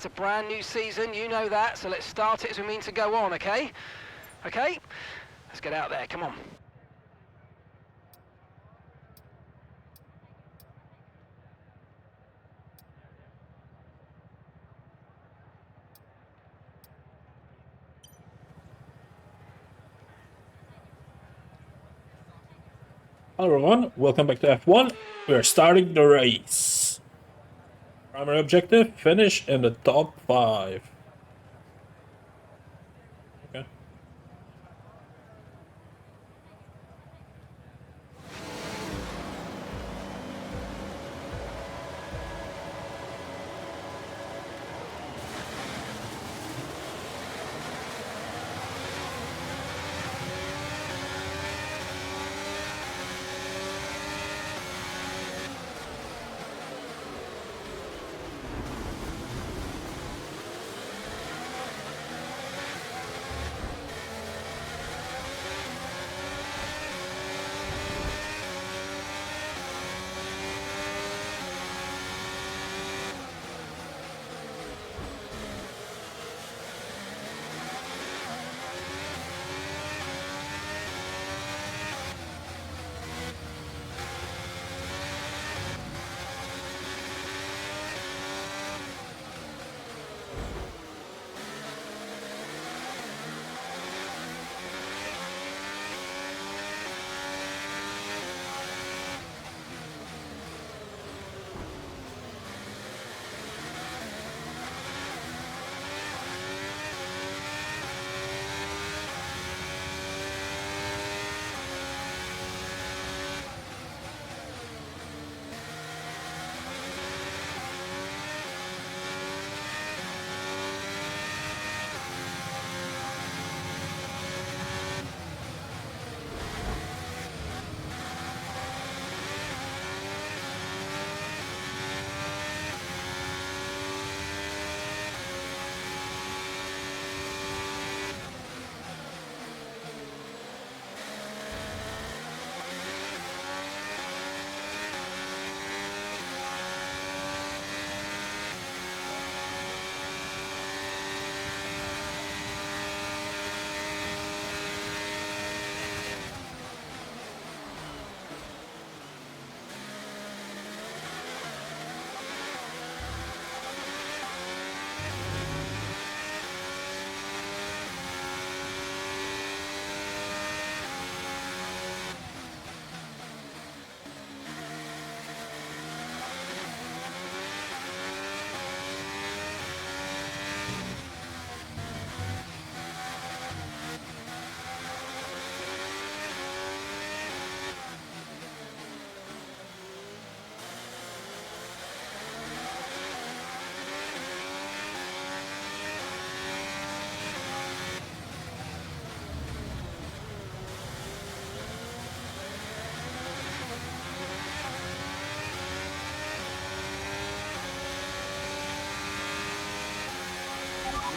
It's a brand new season, you know that, so let's start it as we mean to go on, okay? Okay? Let's get out there, come on. Hello everyone, welcome back to F1. We are starting the race. Primary objective, finish in the top 5. Okay.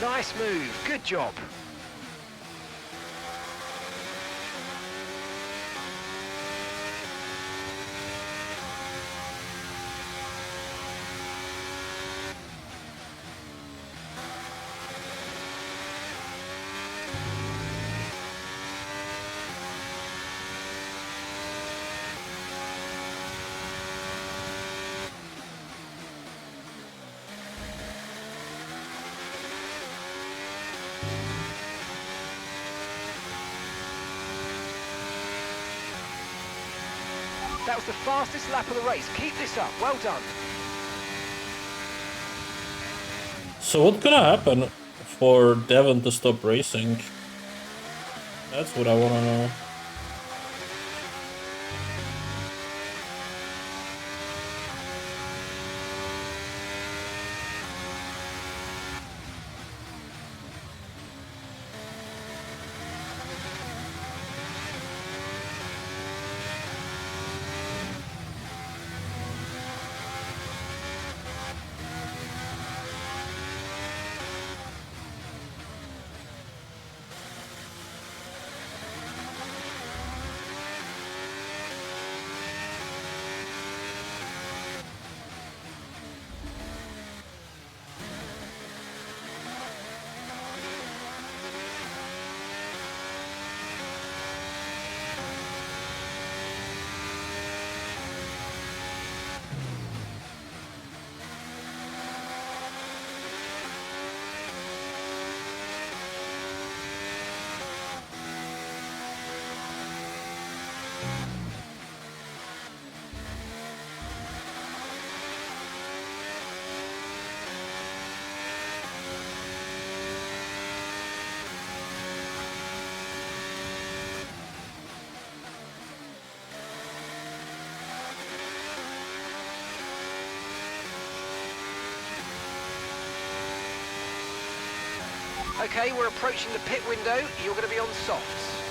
Nice move, good job. That was the fastest lap of the race. Keep this up. Well done. So what's gonna happen for Devon to stop racing? That's what I wanna know. Okay, we're approaching the pit window. You're going to be on softs.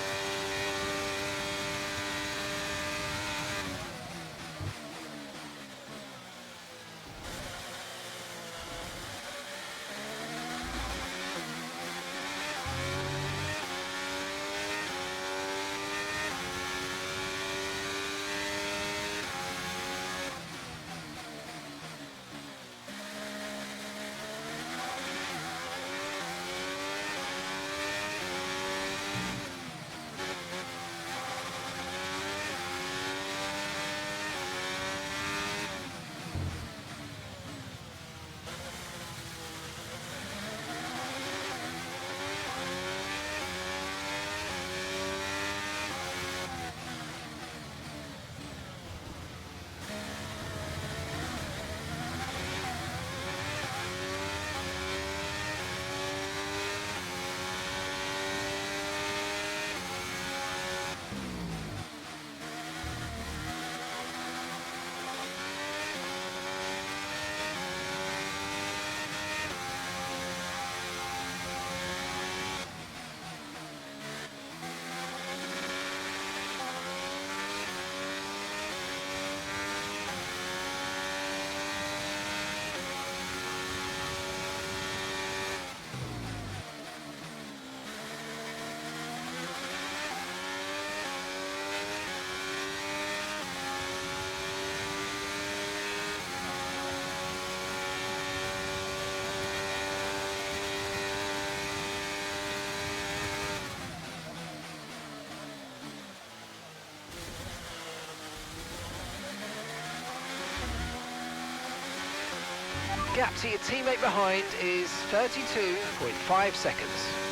Gap to your teammate behind is 32.5 seconds.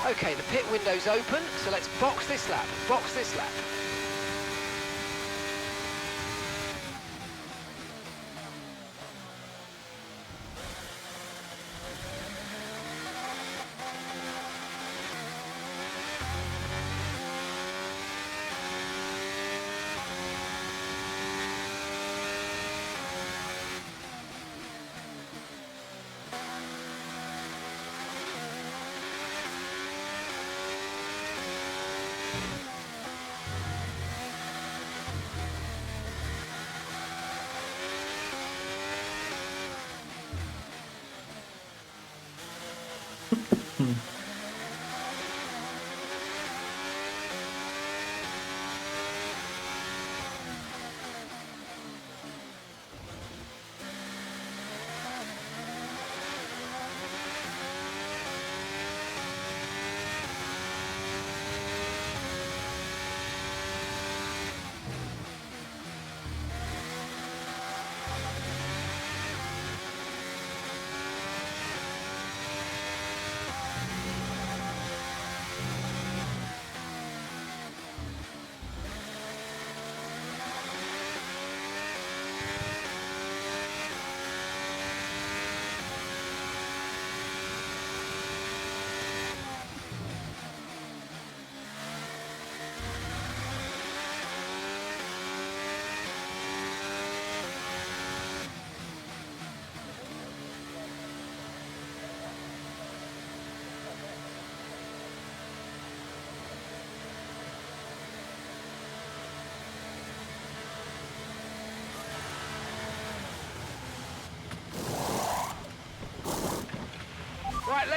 Okay, the pit window's open, so let's box this lap, box this lap.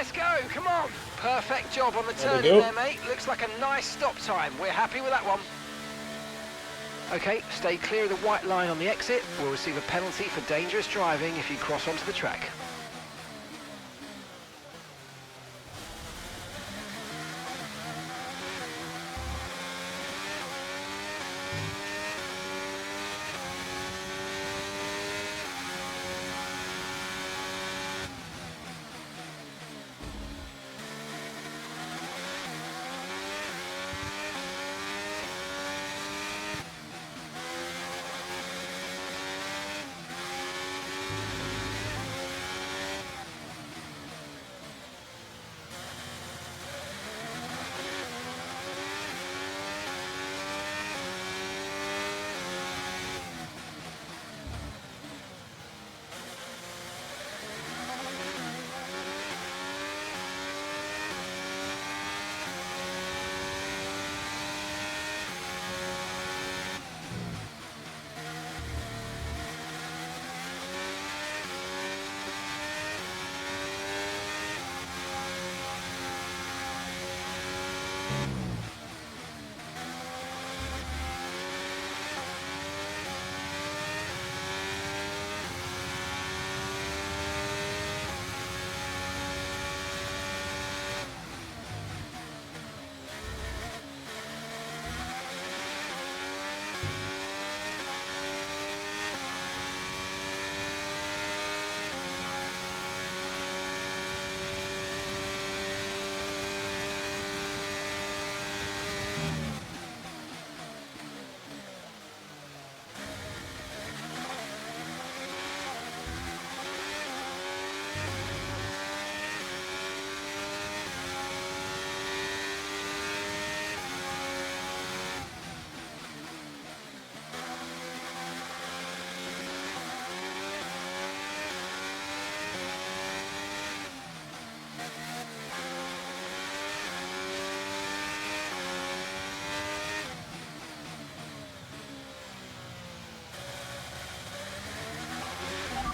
let's go, come on. Perfect job on the There we turn in go. there, mate. Looks like a nice stop time. We're happy with that one. Okay, stay clear of the white line on the exit. We'll receive a penalty for dangerous driving if you cross onto the track.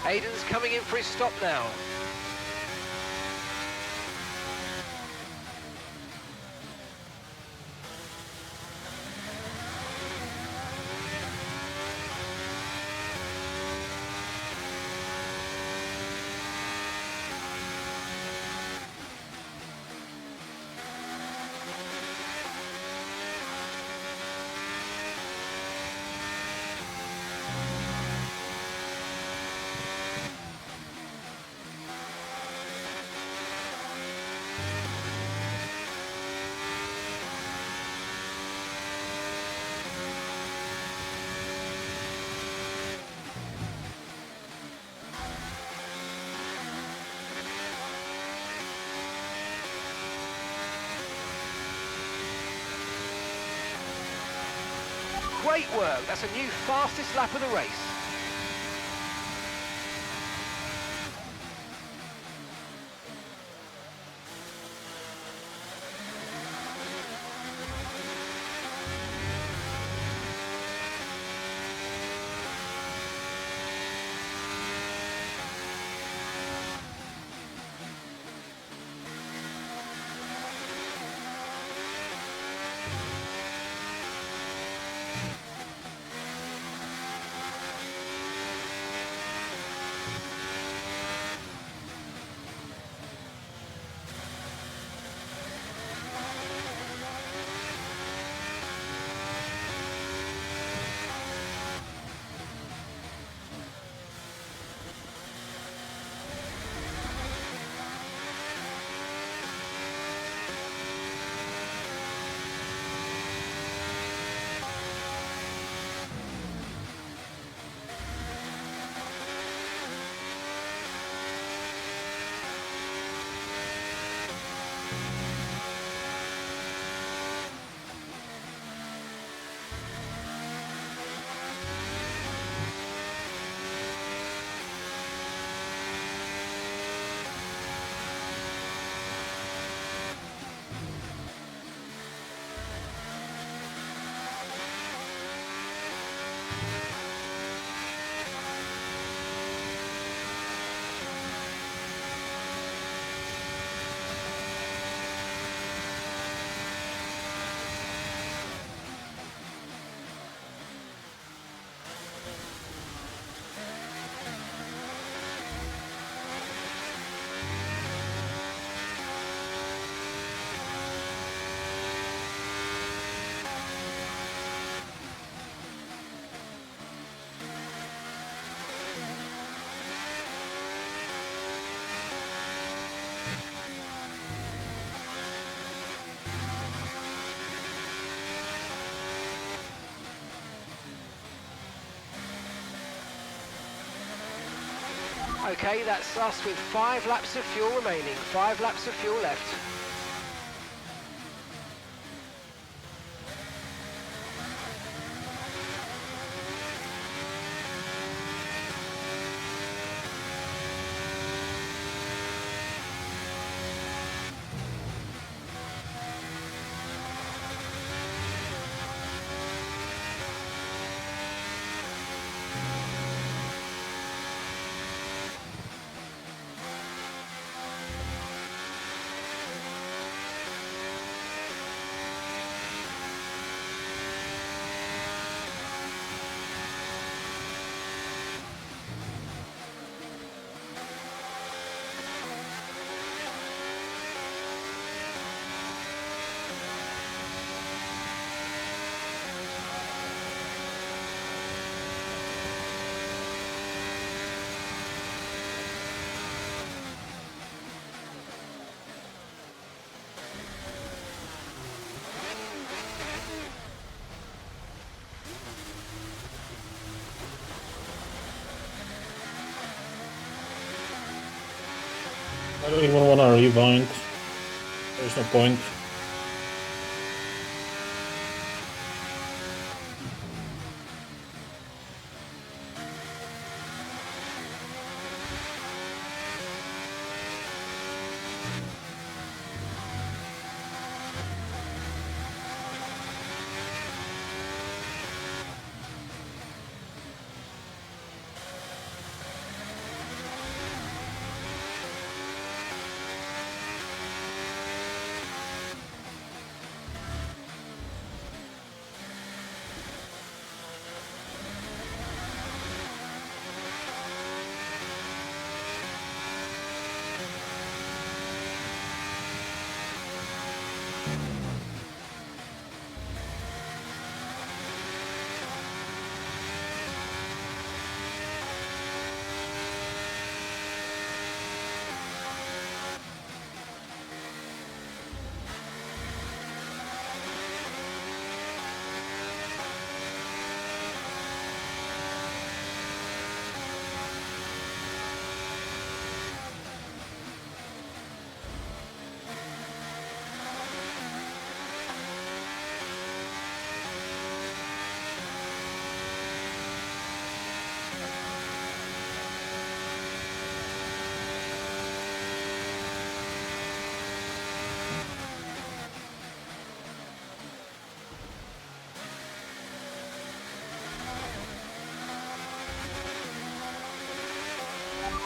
Aiden's coming in for his stop now. Great work, that's a new fastest lap of the race. Okay, that's us with 5 laps of fuel remaining. 5 laps of fuel left. I don't even want to rewind. There's no point.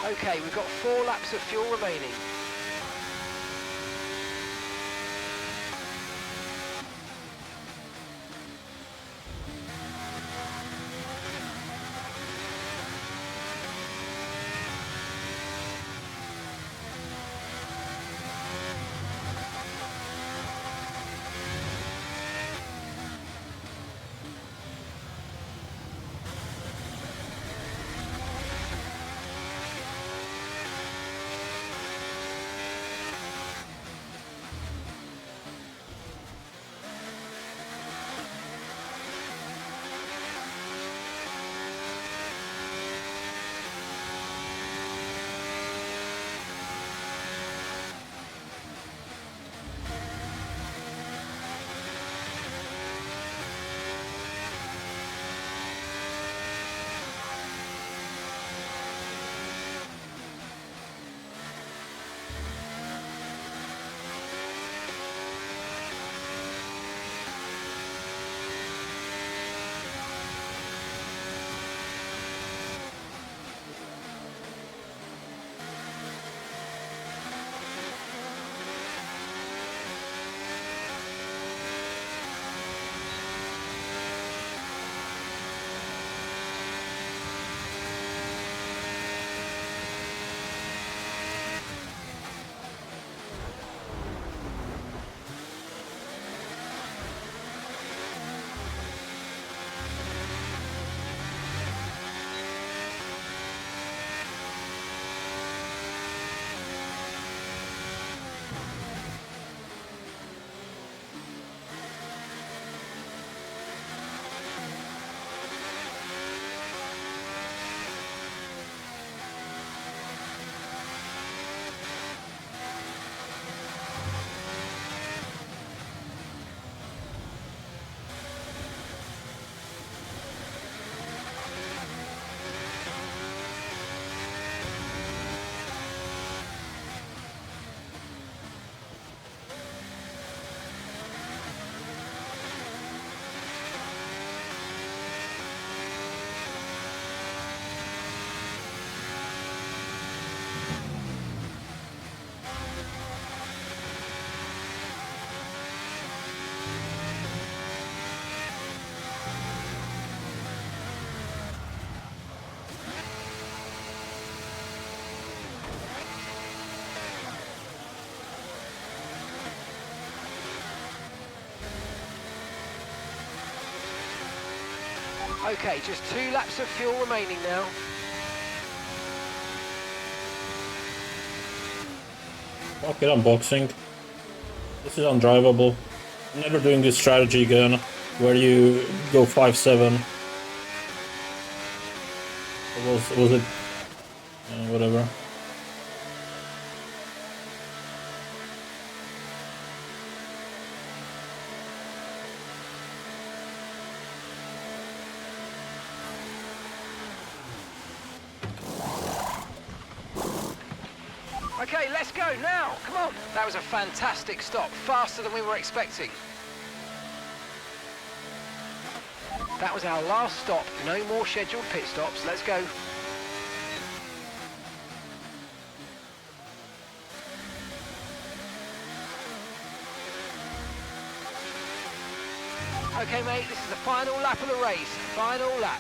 Okay, we've got 4 laps of fuel remaining. Okay, just 2 laps of fuel remaining now. Fuck it, I'm boxing. This is undrivable. I'm never doing this strategy again, where you go 5-7. Or was it? Whatever. Okay, let's go now. Come on. That was a fantastic stop, faster than we were expecting. That was our last stop. No more scheduled pit stops. Let's go. Okay, mate, this is the final lap of the race. Final lap.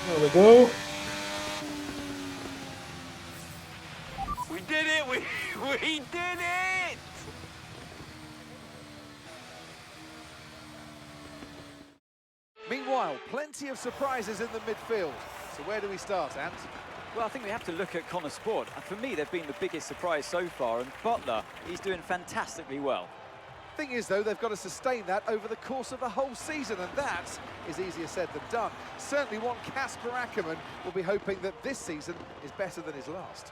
There we go. We did it! We did it! Meanwhile, plenty of surprises in the midfield. So where do we start, Ant? Well, I think we have to look at Connor Sport. And for me, they've been the biggest surprise so far. And Butler, he's doing fantastically well. Thing is, though, they've got to sustain that over the course of the whole season, and that is easier said than done. Certainly one Casper Ackermann will be hoping that this season is better than his last.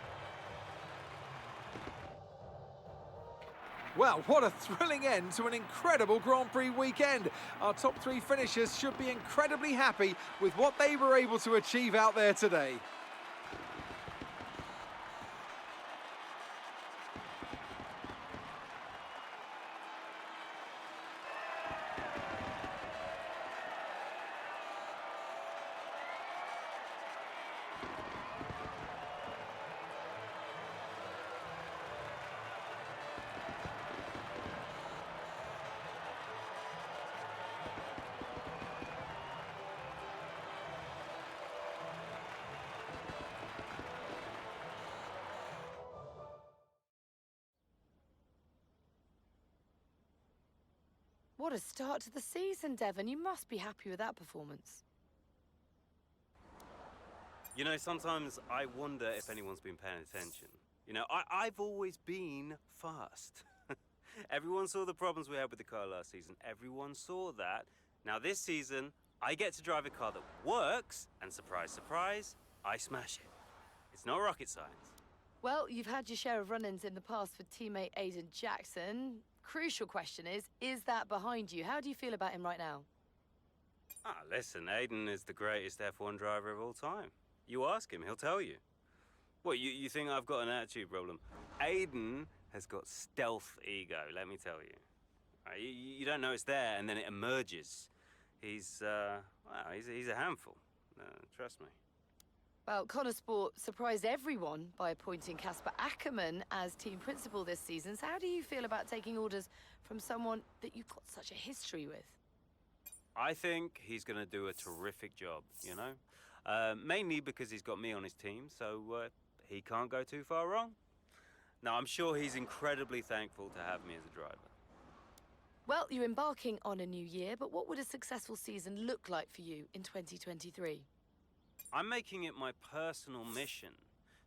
Well, what a thrilling end to an incredible Grand Prix weekend. Our top 3 finishers should be incredibly happy with what they were able to achieve out there today. What a start to the season, Devon. You must be happy with that performance. You know, sometimes I wonder if anyone's been paying attention. You know, I've always been fast. Everyone saw the problems we had with the car last season. Everyone saw that. Now this season, I get to drive a car that works, and surprise, surprise, I smash it. It's not rocket science. Well, you've had your share of run-ins in the past with teammate Aiden Jackson. Crucial question is that behind you? How do you feel about him right now? Ah, listen, Aiden is the greatest F1 driver of all time. You ask him, he'll tell you. What, you think I've got an attitude problem? Aiden has got stealth ego, let me tell you. You don't know it's there, and then it emerges. He's a handful. Trust me. Well, Connor Sport surprised everyone by appointing Casper Ackermann as team principal this season. So how do you feel about taking orders from someone that you've got such a history with? I think he's going to do a terrific job, you know? Mainly because he's got me on his team, so he can't go too far wrong. Now, I'm sure he's incredibly thankful to have me as a driver. Well, you're embarking on a new year, but what would a successful season look like for you in 2023? I'm making it my personal mission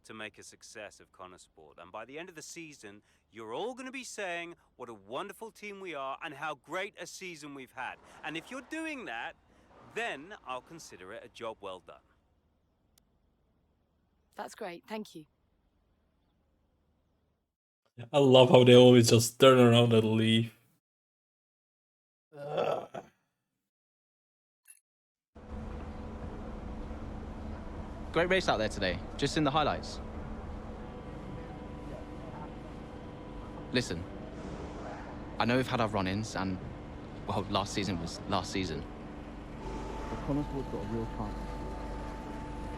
to make a success of Connor Sport. And by the end of the season, you're all going to be saying what a wonderful team we are and how great a season we've had. And if you're doing that, then I'll consider it a job well done. That's great, thank you. I love how they always just turn around and leave. Great race out there today, just in the highlights. Listen, I know we've had our run-ins and, well, last season was last season. But Connor Sport's got a real chance.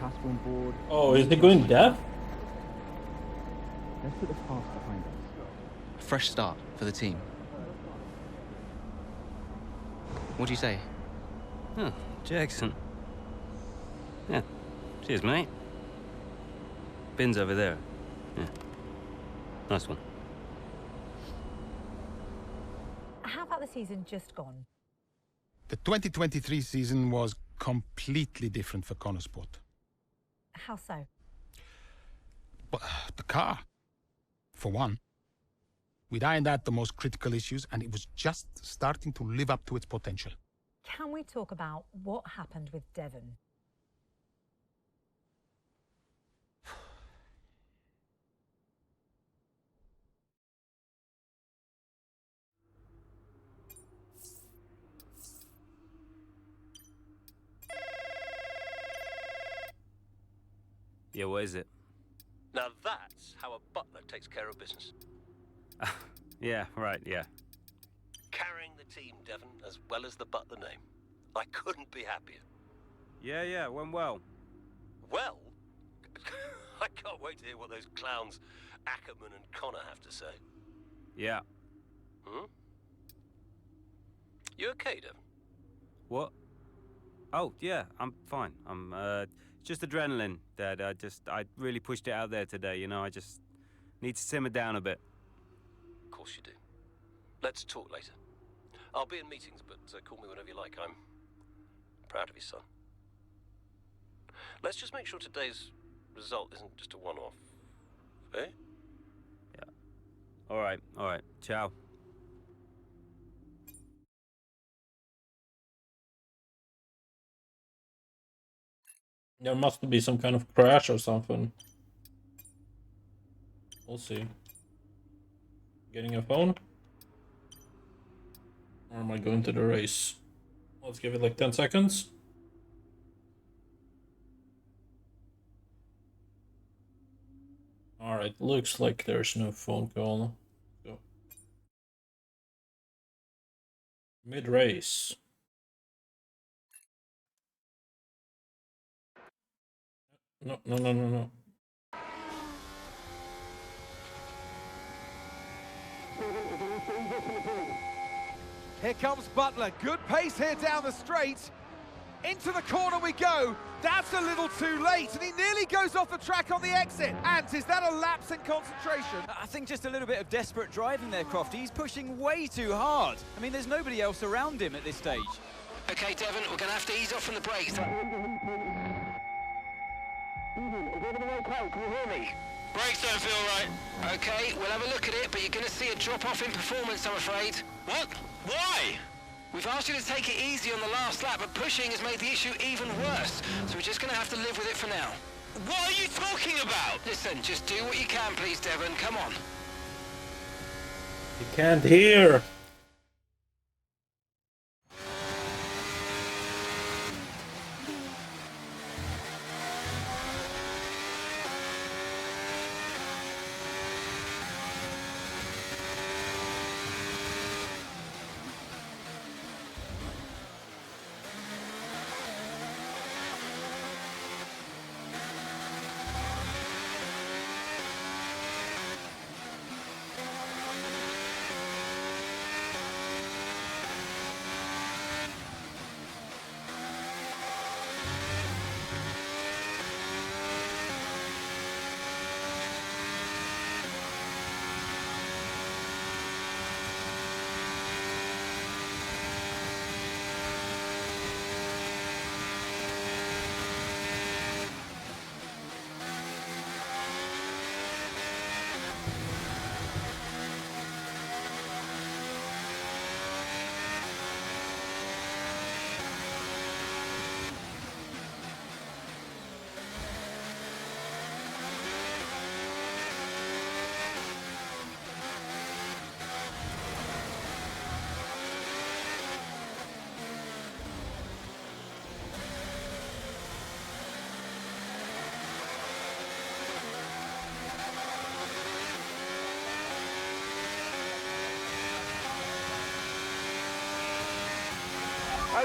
Casper on board. Oh, is it going deaf? Let's put the past behind us. A fresh start for the team. What do you say? Oh, Jackson. Yeah. Cheers, mate. Bin's over there. Yeah. Nice one. How about the season just gone? The 2023 season was completely different for Connor Sport. How so? But the car, for one. We'd ironed out the most critical issues, and it was just starting to live up to its potential. Can we talk about what happened with Devon? Yeah, what is it? Now that's how a butler takes care of business. Yeah, right, yeah. Carrying the team, Devon, as well as the butler name. I couldn't be happier. Yeah, went well. Well, I can't wait to hear what those clowns Ackerman and Connor have to say. Yeah. Hmm? You okay, Devon? What? Oh, yeah, I'm fine. I'm, just adrenaline, Dad. I really pushed it out there today, you know, I just need to simmer down a bit. Of course you do. Let's talk later. I'll be in meetings, but call me whenever you like. I'm proud of your son. Let's just make sure today's result isn't just a one-off. Eh? Yeah. All right. Ciao. There must be some kind of crash or something. We'll see. Getting a phone? Or am I going to the race? Let's give it like 10 seconds. Alright, looks like there's no phone call. Go. Mid-race. No. Here comes Butler. Good pace here down the straight. Into the corner we go. That's a little too late, and he nearly goes off the track on the exit. Ant, is that a lapse in concentration? I think just a little bit of desperate driving there, Crofty. He's pushing way too hard. I mean, there's nobody else around him at this stage. Okay, Devon, we're going to have to ease off from the brakes. Can you hear me? Brakes don't feel right. Okay, we'll have a look at it, but you're going to see a drop-off in performance, I'm afraid. What? Why? We've asked you to take it easy on the last lap, but pushing has made the issue even worse, so we're just going to have to live with it for now. What are you talking about? Listen, just do what you can, please, Devon. Come on. You can't hear.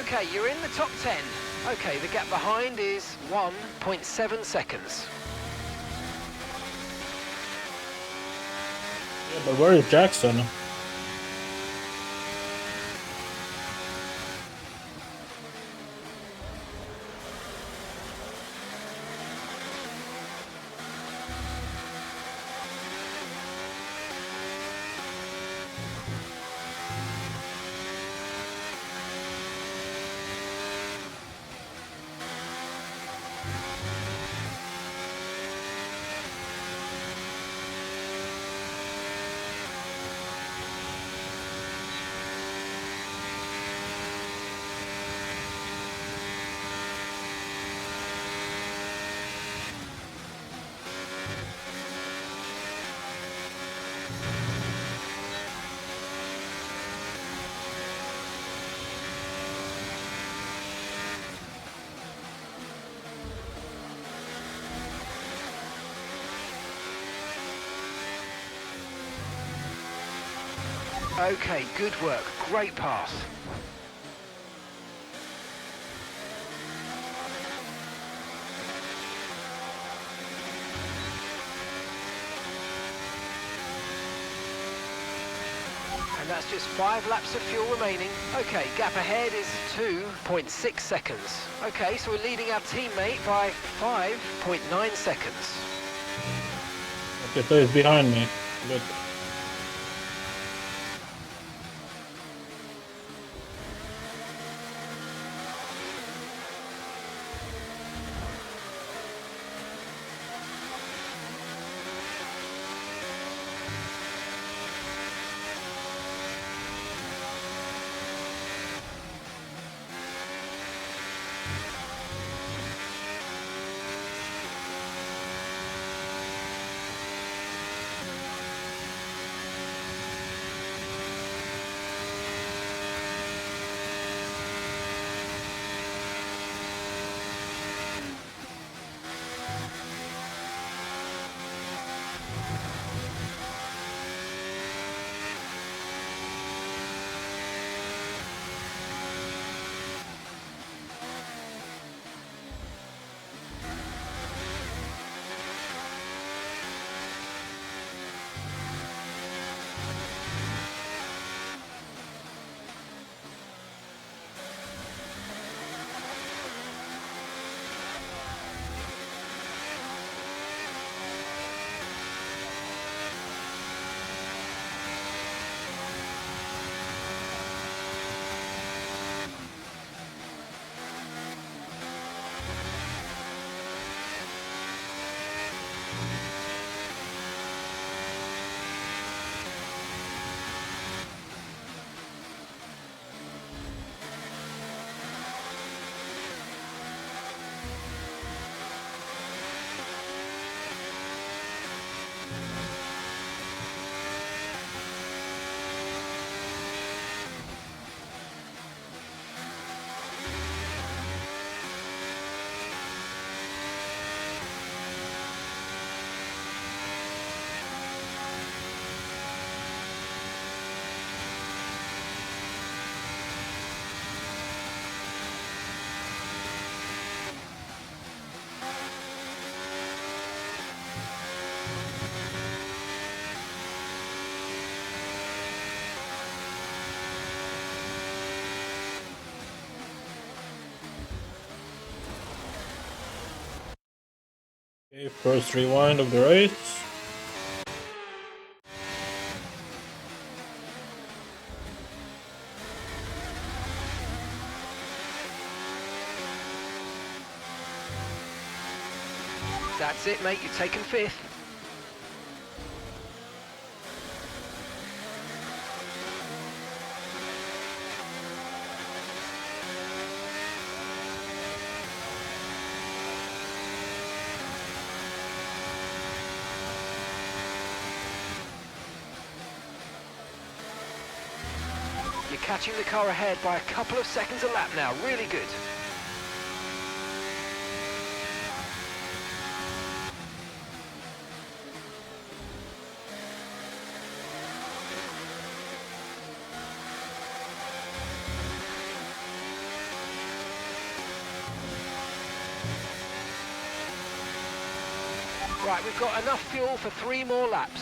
Okay, you're in the top 10. Okay, the gap behind is 1.7 seconds. Yeah, but where is Jackson? Okay, good work. Great pass. And that's just 5 laps of fuel remaining. Okay, gap ahead is 2.6 seconds. Okay, so we're leading our teammate by 5.9 seconds. Okay, so he's behind me. Good. Okay, first rewind of the race. That's it, mate. You've taken 5th. You're catching the car ahead by a couple of seconds a lap now. Really good. Right, we've got enough fuel for 3 more laps.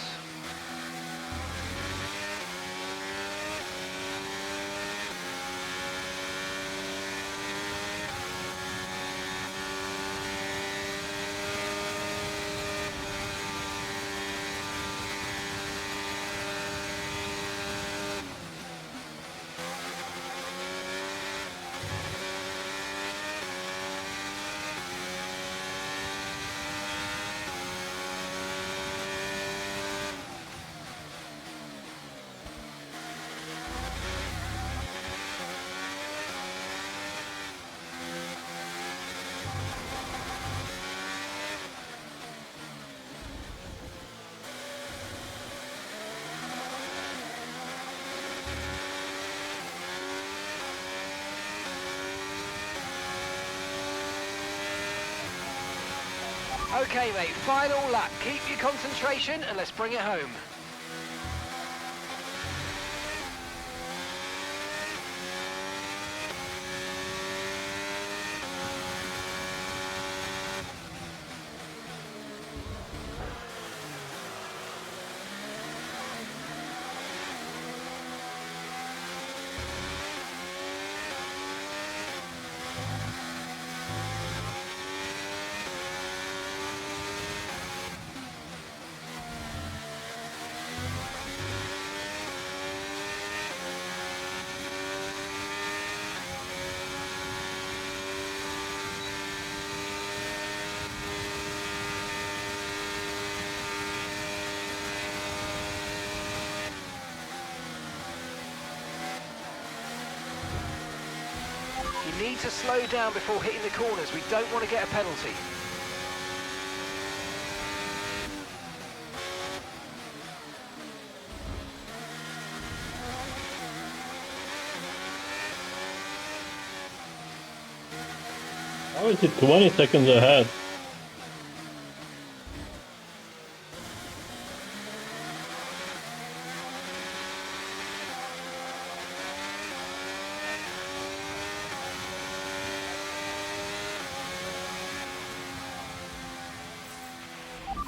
Okay, mate, final lap. Keep your concentration and let's bring it home. You need to slow down before hitting the corners. We don't want to get a penalty. How is it 20 seconds ahead?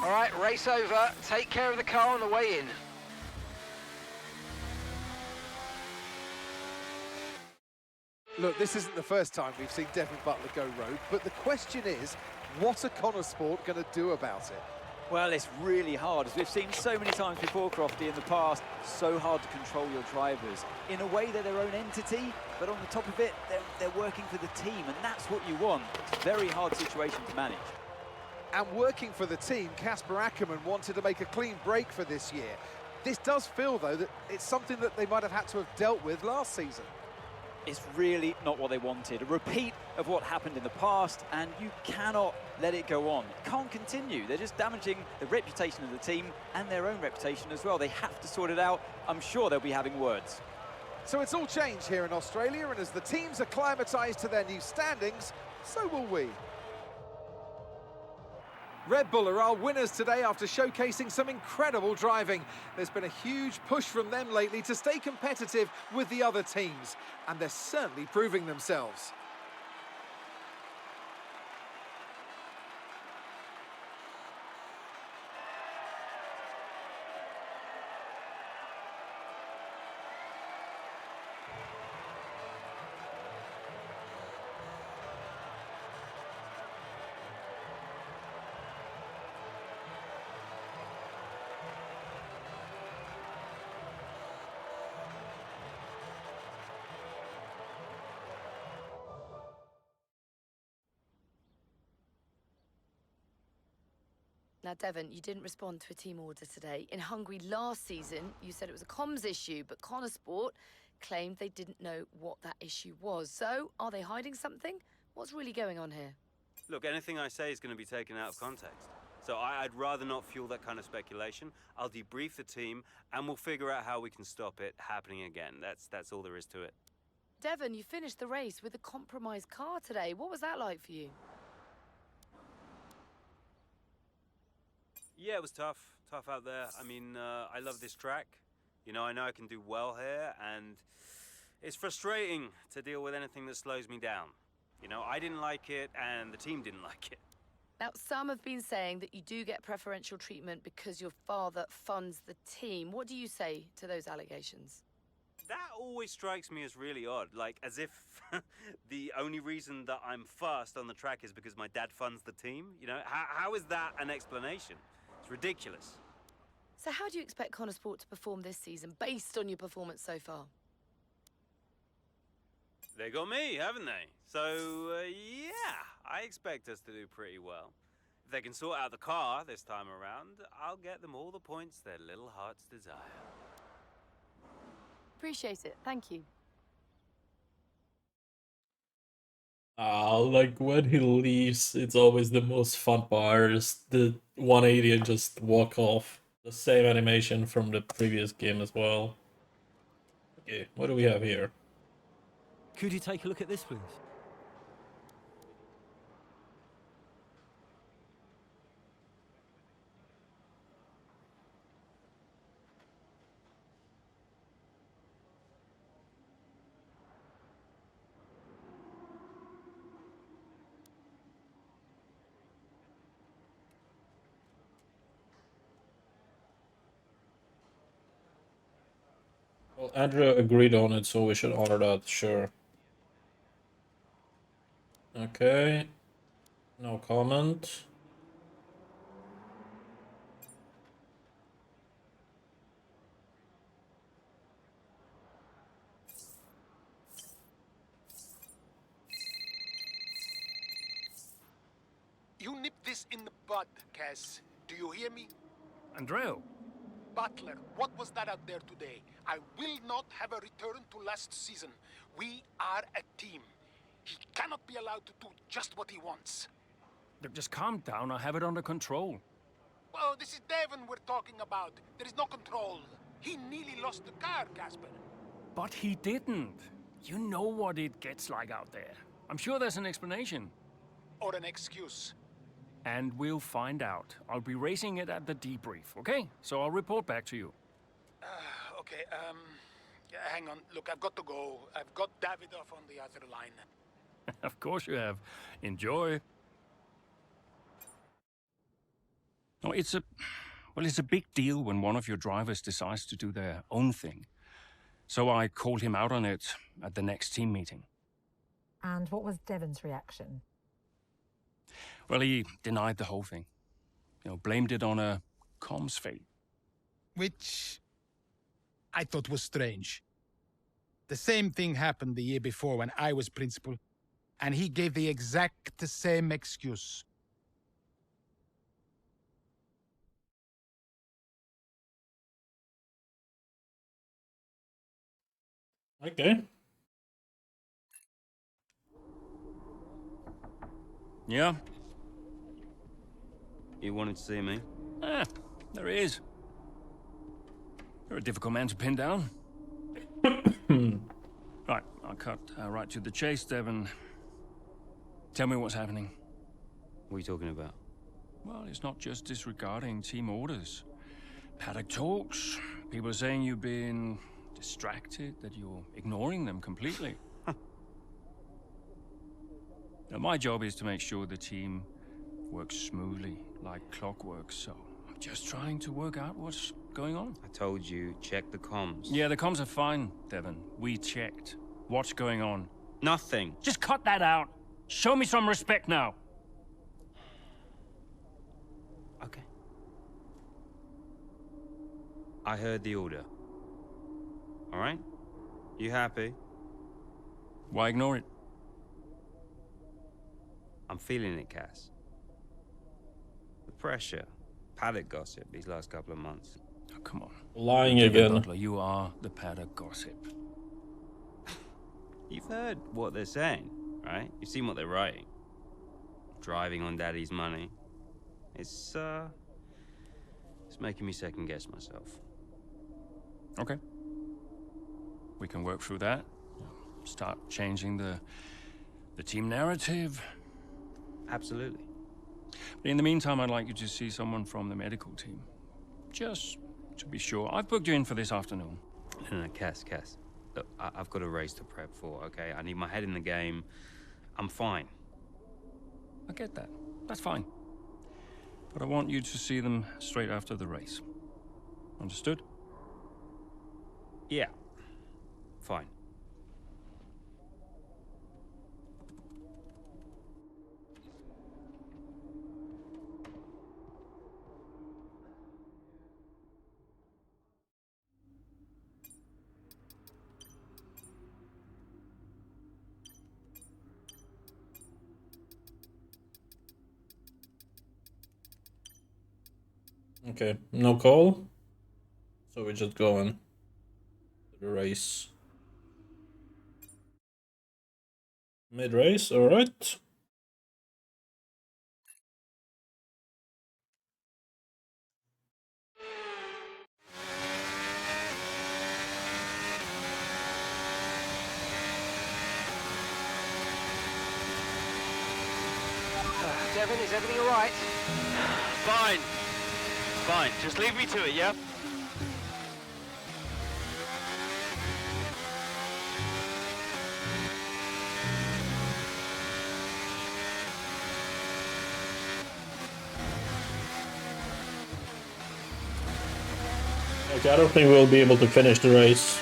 All right, race over. Take care of the car on the way in. Look, this isn't the first time we've seen Devon Butler go rogue, but the question is, what are Connor Sport going to do about it? Well, it's really hard, as we've seen so many times before, Crofty, in the past. So hard to control your drivers. In a way, they're their own entity, but on the top of it, they're working for the team, and that's what you want. It's a very hard situation to manage. And working for the team, Kasper Ackermann wanted to make a clean break for this year. This does feel, though, that it's something that they might have had to have dealt with last season. It's really not what they wanted. A repeat of what happened in the past, and you cannot let it go on. It can't continue. They're just damaging the reputation of the team and their own reputation as well. They have to sort it out. I'm sure they'll be having words. So it's all changed here in Australia, and as the teams acclimatised to their new standings, so will we. Red Bull are our winners today after showcasing some incredible driving. There's been a huge push from them lately to stay competitive with the other teams, and they're certainly proving themselves. Now, Devon, you didn't respond to a team order today. In Hungary last season, you said it was a comms issue, but Connor Sport claimed they didn't know what that issue was. So, are they hiding something? What's really going on here? Look, anything I say is going to be taken out of context. So I'd rather not fuel that kind of speculation. I'll debrief the team, and we'll figure out how we can stop it happening again. That's all there is to it. Devon, you finished the race with a compromised car today. What was that like for you? Yeah, it was tough out there. I mean, I love this track. You know I can do well here, and it's frustrating to deal with anything that slows me down. You know, I didn't like it, and the team didn't like it. Now, some have been saying that you do get preferential treatment because your father funds the team. What do you say to those allegations? That always strikes me as really odd, like as if the only reason that I'm first on the track is because my dad funds the team. You know, how is that an explanation? It's ridiculous. So how do you expect Connor Sport to perform this season based on your performance so far? They got me, haven't they? So, yeah, I expect us to do pretty well. If they can sort out the car this time around, I'll get them all the points their little hearts desire. Appreciate it. Thank you. Like when he leaves, it's always the most fun part. Just the 180 and just walk off. The same animation from the previous game as well. Okay, what do we have here? Could you take a look at this, please? Well, Andrew agreed on it, so we should honor that, sure. Okay. No comment. You nip this in the bud, Cass. Do you hear me? Andreu. Butler, what was that out there today? I will not have a return to last season. We are a team. He cannot be allowed to do just what he wants. Look, just calm down. I have it under control. Well, this is Devon we're talking about. There is no control. He nearly lost the car, Casper. But he didn't. You know what it gets like out there. I'm sure there's an explanation. Or an excuse. And we'll find out. I'll be racing it at the debrief, okay? So I'll report back to you. Okay, yeah, hang on. Look, I've got to go. I've got Davidoff on the other line. Of course you have. Enjoy. No, it's a big deal when one of your drivers decides to do their own thing. So I called him out on it at the next team meeting. And what was Devon's reaction? Well, he denied the whole thing. You know, blamed it on a comms fail. Which I thought was strange. The same thing happened the year before when I was principal, and he gave the exact same excuse. Okay. Yeah? You wanted to see me? There he is. You're a difficult man to pin down. Right, I'll cut right to the chase, Devon. Tell me what's happening. What are you talking about? Well, it's not just disregarding team orders. Paddock talks. People are saying you've been distracted, that you're ignoring them completely. Now, my job is to make sure the team works smoothly, like clockwork, so I'm just trying to work out what's going on. I told you, check the comms. Yeah, the comms are fine, Devon. We checked. What's going on? Nothing. Just cut that out. Show me some respect now. Okay. I heard the order. All right? You happy? Why ignore it? I'm feeling it, Cass. The pressure. Paddock gossip these last couple of months. Oh, come on. Lying Jimmy again. Butler, you are the Paddock gossip. You've heard what they're saying, right? You've seen what they're writing. Driving on Daddy's money. It's making me second guess myself. Okay. We can work through that. Start changing the team narrative. Absolutely. But in the meantime, I'd like you to see someone from the medical team. Just to be sure. I've booked you in for this afternoon. No, Cass. Look, I've got a race to prep for, okay? I need my head in the game. I'm fine. I get that. That's fine. but I want you to see them straight after the race. Understood? Yeah. Fine. Okay, no call. So we're just going to the race. Mid-race, alright. Devon, is everything all right? Fine. Fine. Just leave me to it, yeah? Okay, I don't think we'll be able to finish the race.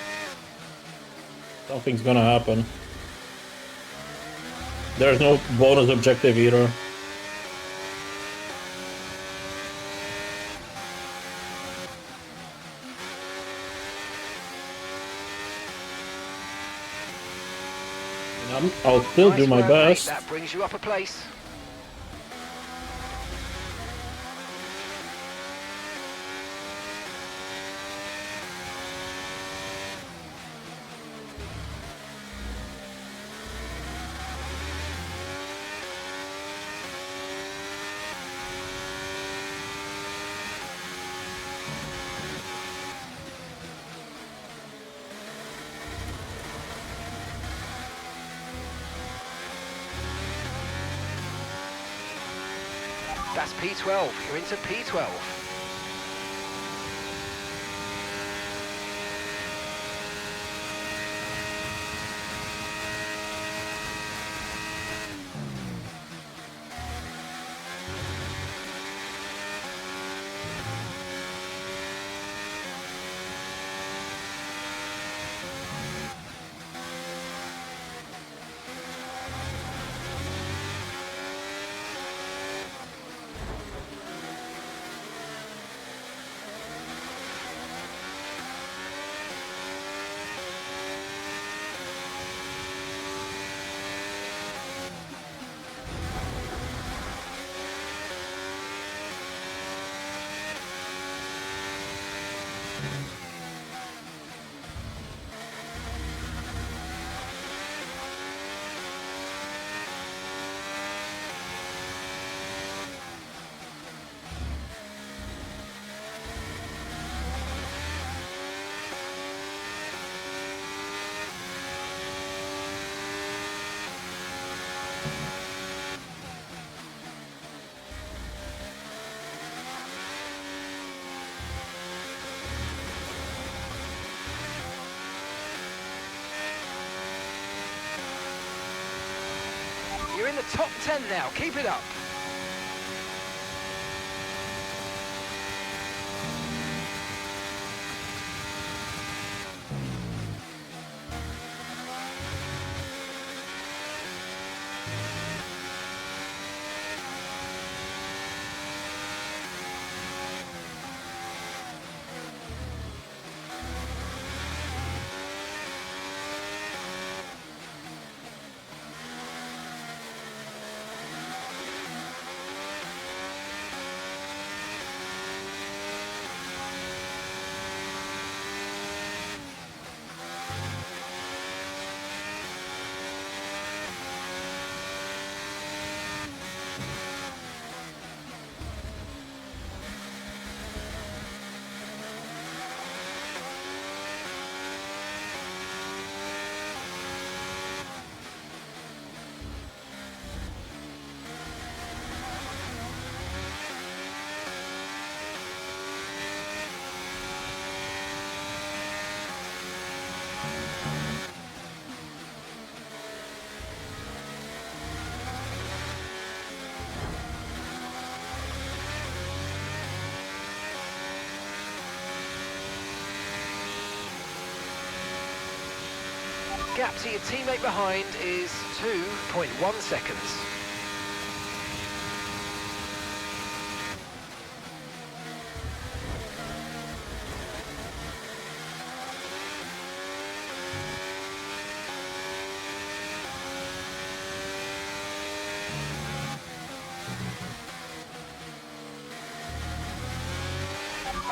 Something's gonna happen. There's no bonus objective either. I'll still do my best. That brings you up a place. That's P12. You're into P12. You're in the top 10 now. Keep it up. Gap to your teammate behind is 2.1 seconds.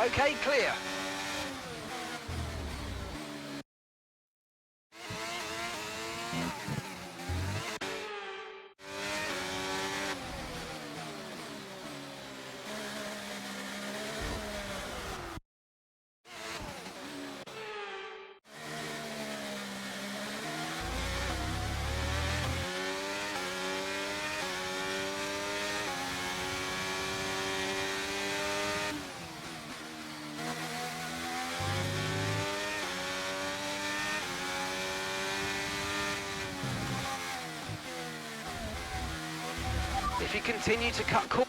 Okay, clear. If you continue to cut corners,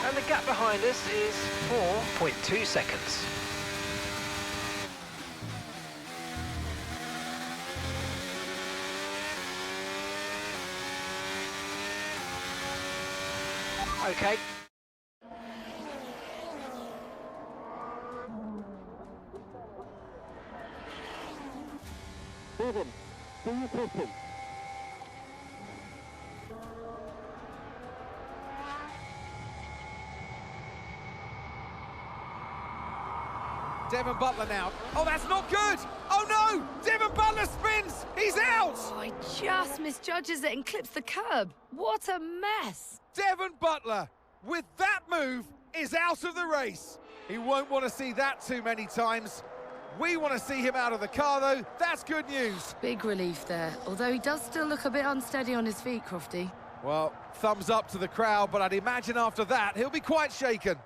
and the gap behind us is 4.2 seconds. Okay. Devon, do you clip him? Devon Butler now. Oh, that's not good! Oh no! Devon Butler spins! He's out! Oh, he just misjudges it and clips the curb. What a mess! Devon Butler, with that move, is out of the race. He won't want to see that too many times. We want to see him out of the car, though. That's good news. Big relief there, although he does still look a bit unsteady on his feet, Crofty. Well, thumbs up to the crowd, but I'd imagine after that, he'll be quite shaken.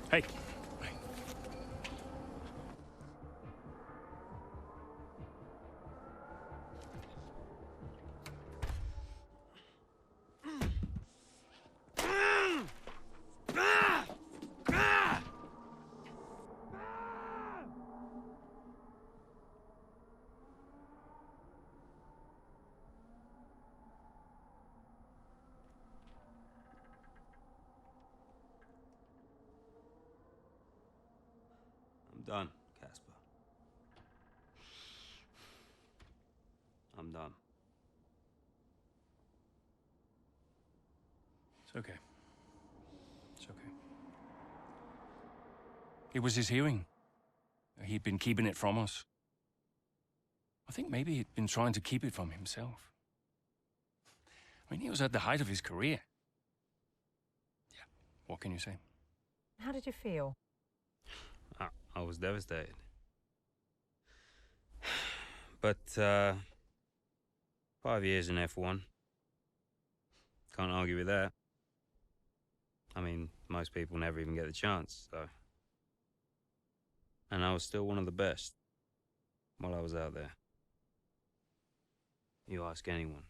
Hey. I'm done, Casper. I'm done. It's okay. It's okay. It was his hearing. He'd been keeping it from us. I think maybe he'd been trying to keep it from himself. I mean, he was at the height of his career. Yeah, what can you say? How did you feel? I was devastated. But, 5 years in F1. Can't argue with that. I mean, most people never even get the chance, so. And I was still one of the best while I was out there. You ask anyone.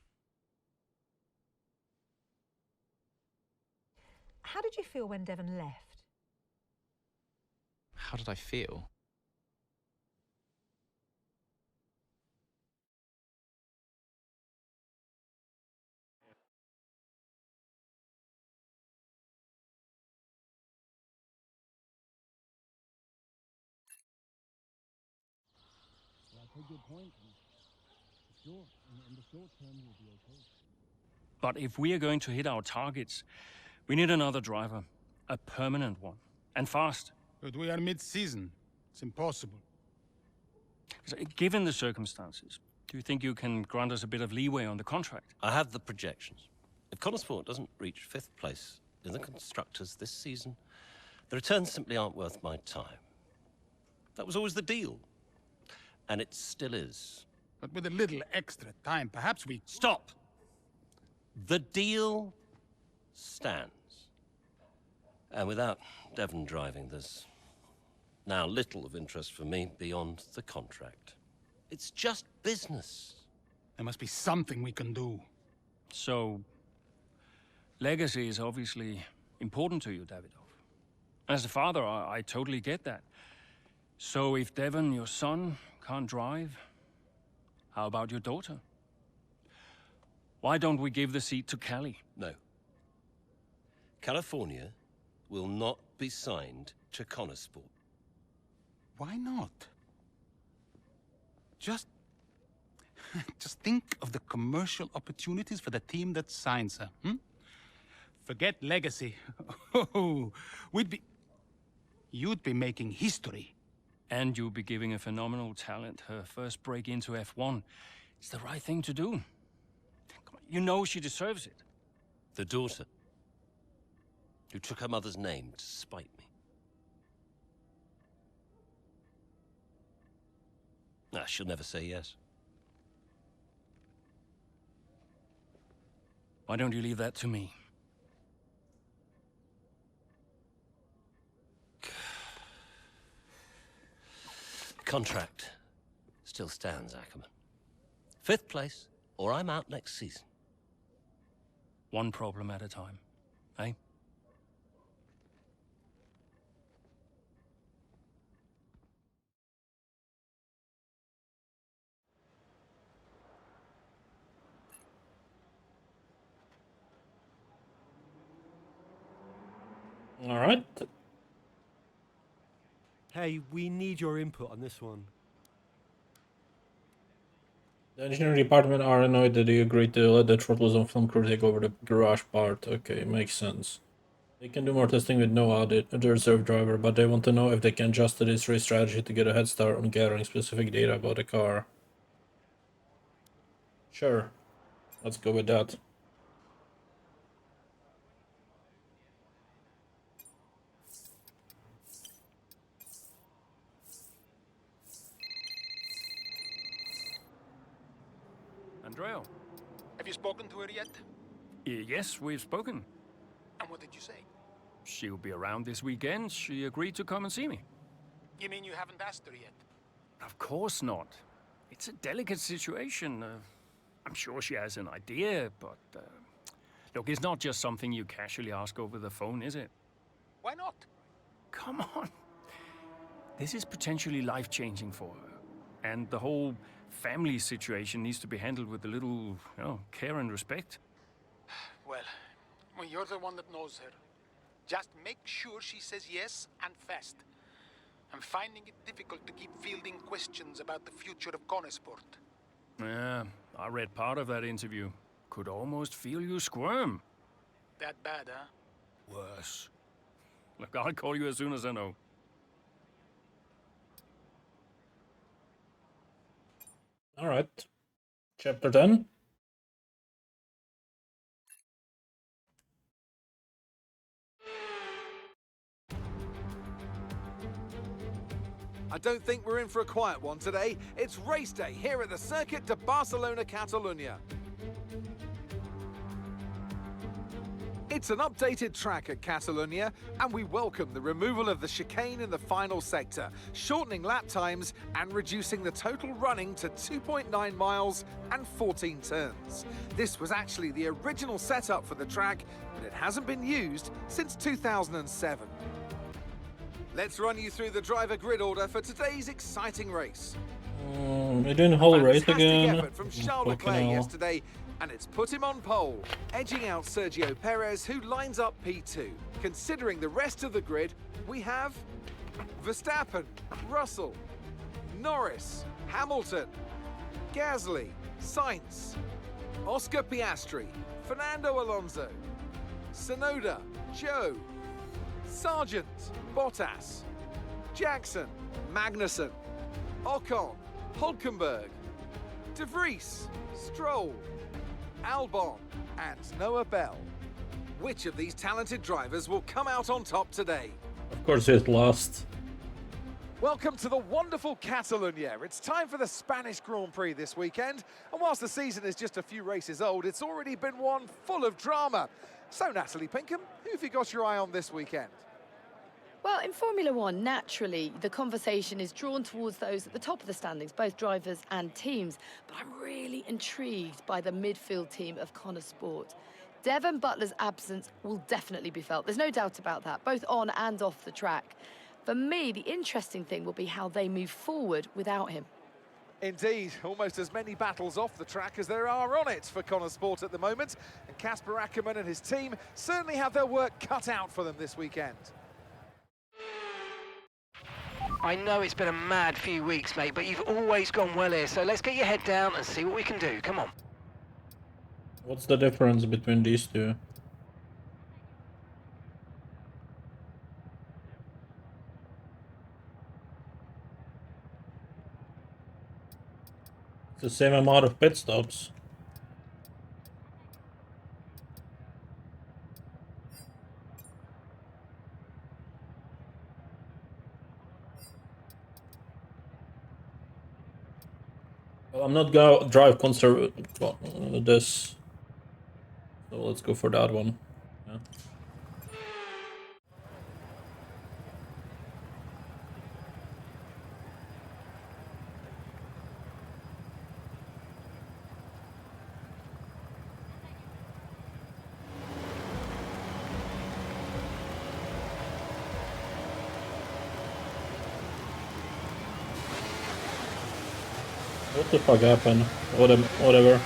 How did you feel when Devon left? How did I feel? take your point. Sure, in the short term, we'll be okay. But if we are going to hit our targets, we need another driver. A permanent one. And fast. But we are mid-season. It's impossible. Given the circumstances, do you think you can grant us a bit of leeway on the contract? I have the projections. If Connorsport doesn't reach 5th place in the Constructors this season, the returns simply aren't worth my time. That was always the deal. And it still is. But with a little extra time, perhaps we... Stop! The deal stands. And without Devon driving, there's now little of interest for me beyond the contract. It's just business. There must be something we can do. So, legacy is obviously important to you, Davidoff. As a father, I totally get that. So if Devon, your son, can't drive, how about your daughter? Why don't we give the seat to Callie? No. California will not be signed to Connorsport. Why not? Just think of the commercial opportunities for the team that signs her, Forget legacy. Oh, you'd be making history. And you'll be giving a phenomenal talent her first break into F1. It's the right thing to do. Come on, you know she deserves it. The daughter, who took her mother's name to spite me. Nah, she'll never say yes. Why don't you leave that to me? Contract still stands, Ackerman. 5th place, or I'm out next season. One problem at a time, eh? All right. Hey, we need your input on this one. The engineering department are annoyed that they agreed to let the Throttle Zone film crew take over the garage part. Okay, makes sense. They can do more testing with no audit, the reserve driver, but they want to know if they can adjust this race strategy to get a head start on gathering specific data about the car. Sure, let's go with that. Andrea? Have you spoken to her yet? Yes, we've spoken. And what did you say? She'll be around this weekend. She agreed to come and see me. You mean you haven't asked her yet? Of course not. It's a delicate situation. I'm sure she has an idea, but... look, it's not just something you casually ask over the phone, is it? Why not? Come on. This is potentially life-changing for her. And the whole family situation needs to be handled with a little, care and respect. Well, you're the one that knows her. Just make sure she says yes and fast. I'm finding it difficult to keep fielding questions about the future of Connorsport. Yeah, I read part of that interview. Could almost feel you squirm. That bad, huh? Worse. Look, I'll call you as soon as I know. All right. Chapter 10. I don't think we're in for a quiet one today. It's race day here at the Circuit de Barcelona, Catalunya. It's an updated track at Catalunya, and we welcome the removal of the chicane in the final sector, shortening lap times and reducing the total running to 2.9 miles and 14 turns. This was actually the original setup for the track, but it hasn't been used since 2007. Let's run you through the driver grid order for today's exciting race. They didn't hold a race again. Effort from Charles Leclerc yesterday, and it's put him on pole, edging out Sergio Perez, who lines up P2. Considering the rest of the grid, we have Verstappen, Russell, Norris, Hamilton, Gasly, Sainz, Oscar Piastri, Fernando Alonso, Tsunoda, Zhou, Sargent, Bottas, Jackson, Magnussen, Ocon, Hulkenberg, De Vries, Stroll, Albon, and Noah Bell. Which of these talented drivers will come out on top today? Of course, it lost. Welcome to the wonderful Catalonia. It's time for the Spanish Grand Prix this weekend, and whilst the season is just a few races old, it's already been one full of drama. So, Natalie Pinkham, who have you got your eye on this weekend? Well, in Formula One, naturally, the conversation is drawn towards those at the top of the standings, both drivers and teams. But I'm really intrigued by the midfield team of Connor Sport. Devon Butler's absence will definitely be felt. There's no doubt about that, both on and off the track. For me, the interesting thing will be how they move forward without him. Indeed, almost as many battles off the track as there are on it for Connor Sport at the moment. And Kasper Ackermann and his team certainly have their work cut out for them this weekend. I know it's been a mad few weeks, mate, but you've always gone well here, so let's get your head down and see what we can do. Come on. What's the difference between these two? It's the same amount of pit stops. Well, I'm not gonna drive this. So let's go for that one. Yeah. What the fuck happened? Whatever.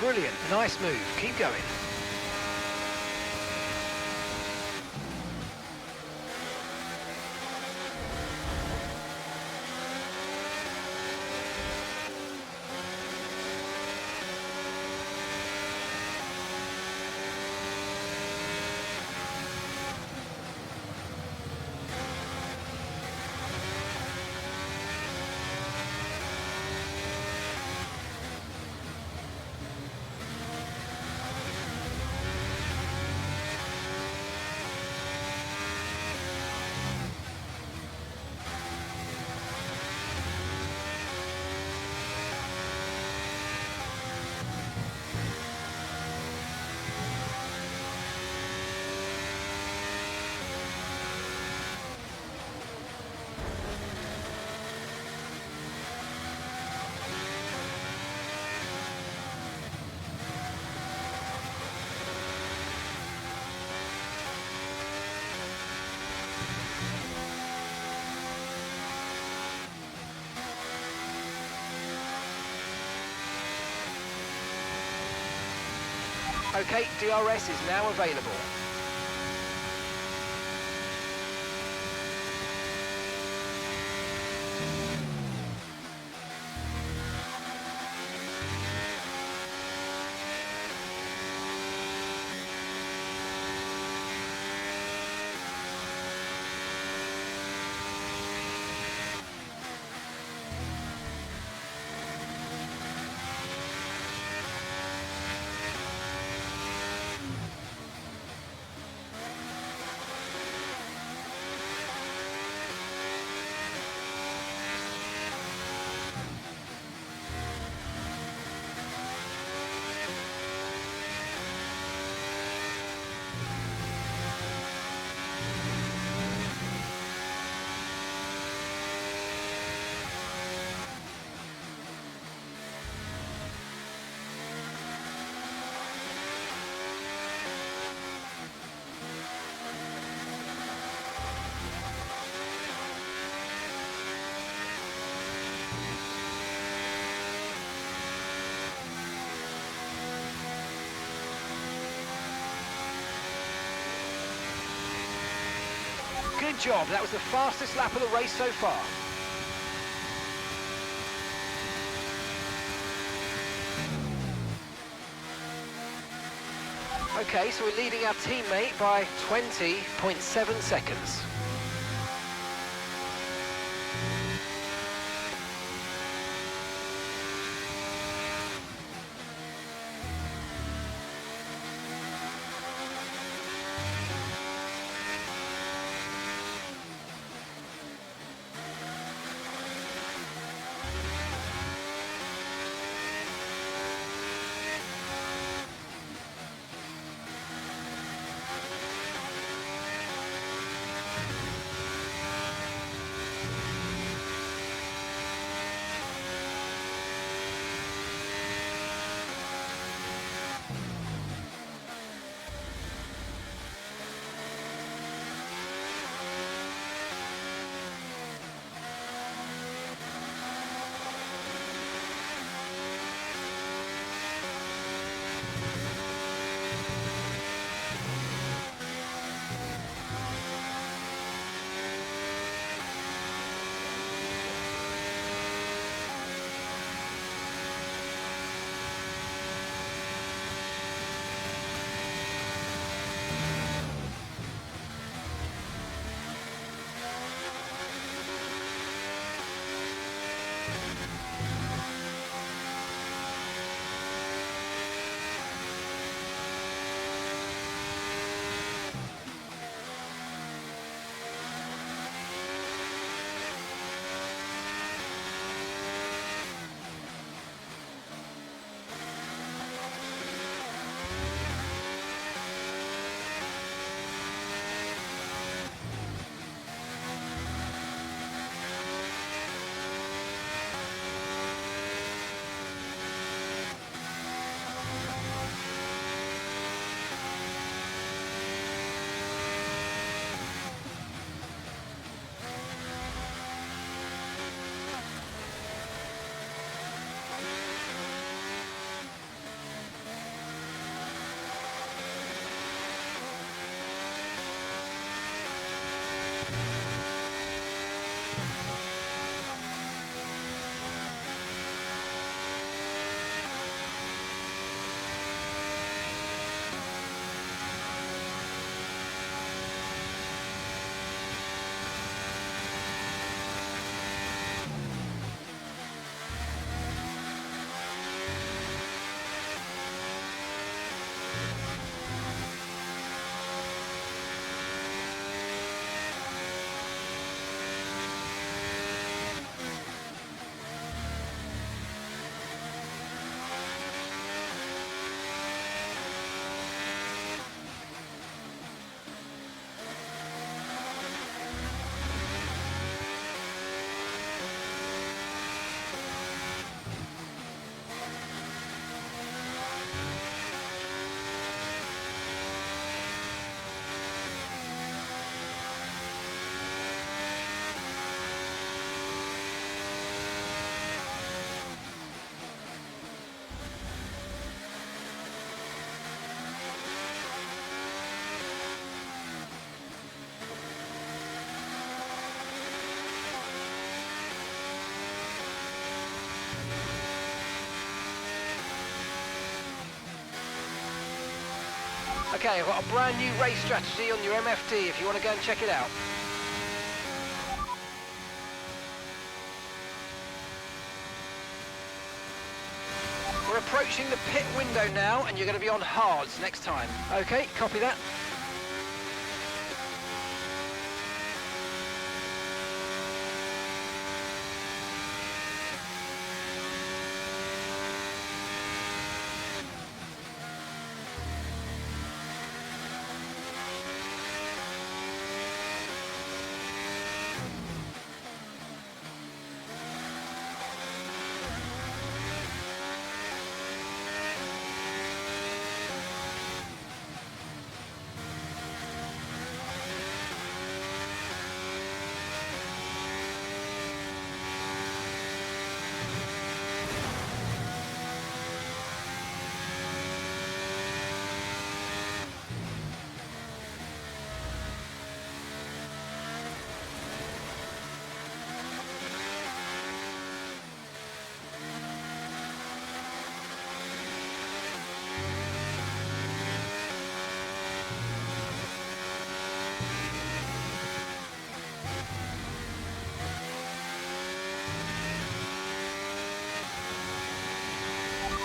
Brilliant, nice move, keep going. Okay, DRS is now available. Good job, that was the fastest lap of the race so far. Okay, so we're leading our teammate by 20.7 seconds. Okay, I've got a brand new race strategy on your MFD if you want to go and check it out. We're approaching the pit window now, and you're going to be on hards next time. Okay, copy that.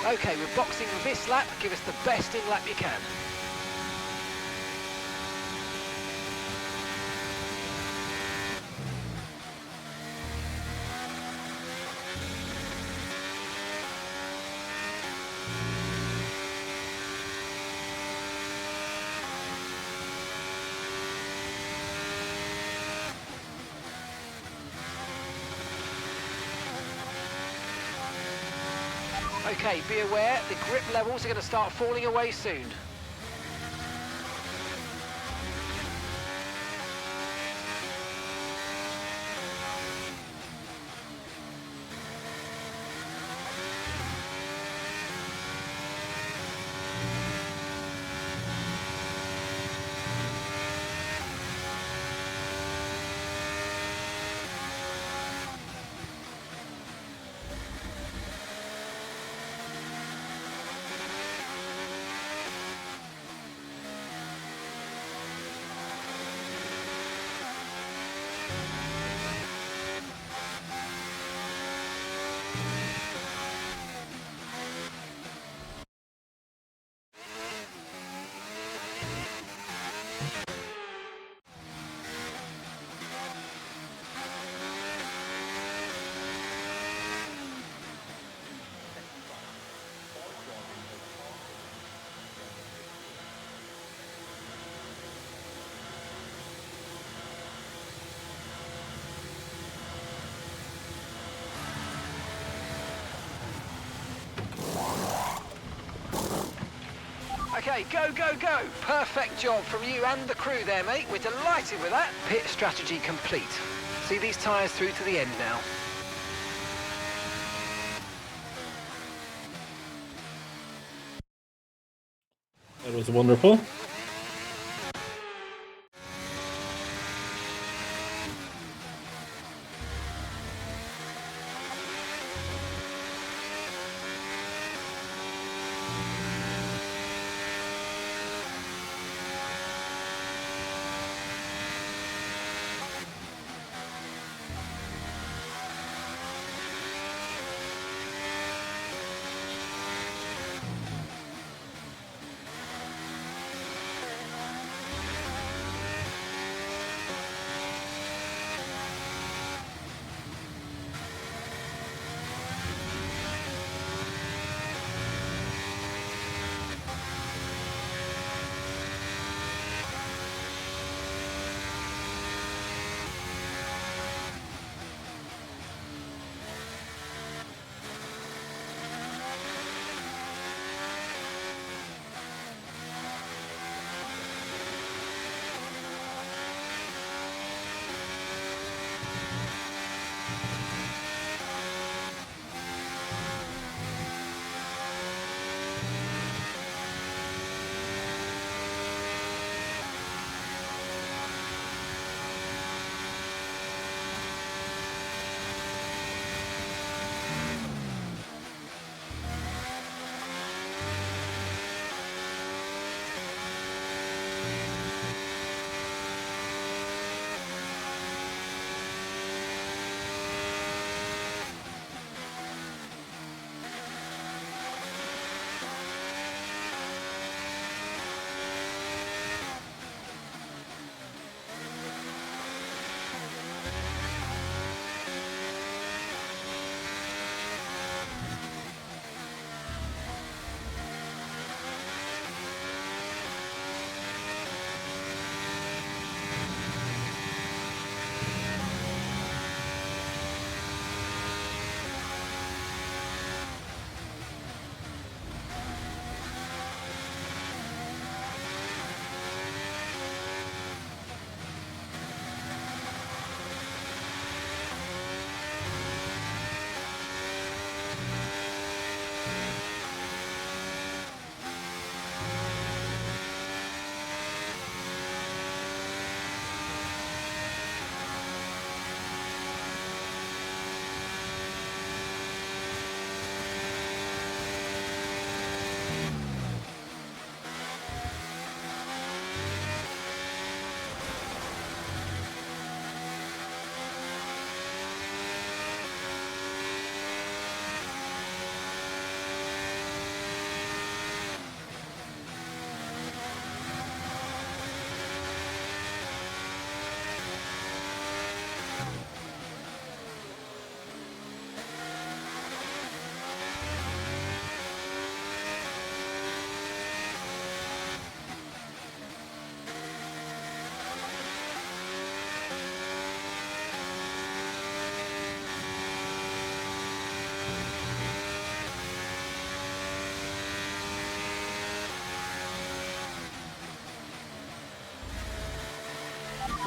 Okay, we're boxing this lap. Give us the best in lap you can. Okay, be aware, the grip levels are going to start falling away soon. Okay, go, go, go. Perfect job from you and the crew there, mate. We're delighted with that. Pit strategy complete. See these tyres through to the end now. That was wonderful.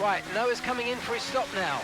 Right, Noah's coming in for his stop now.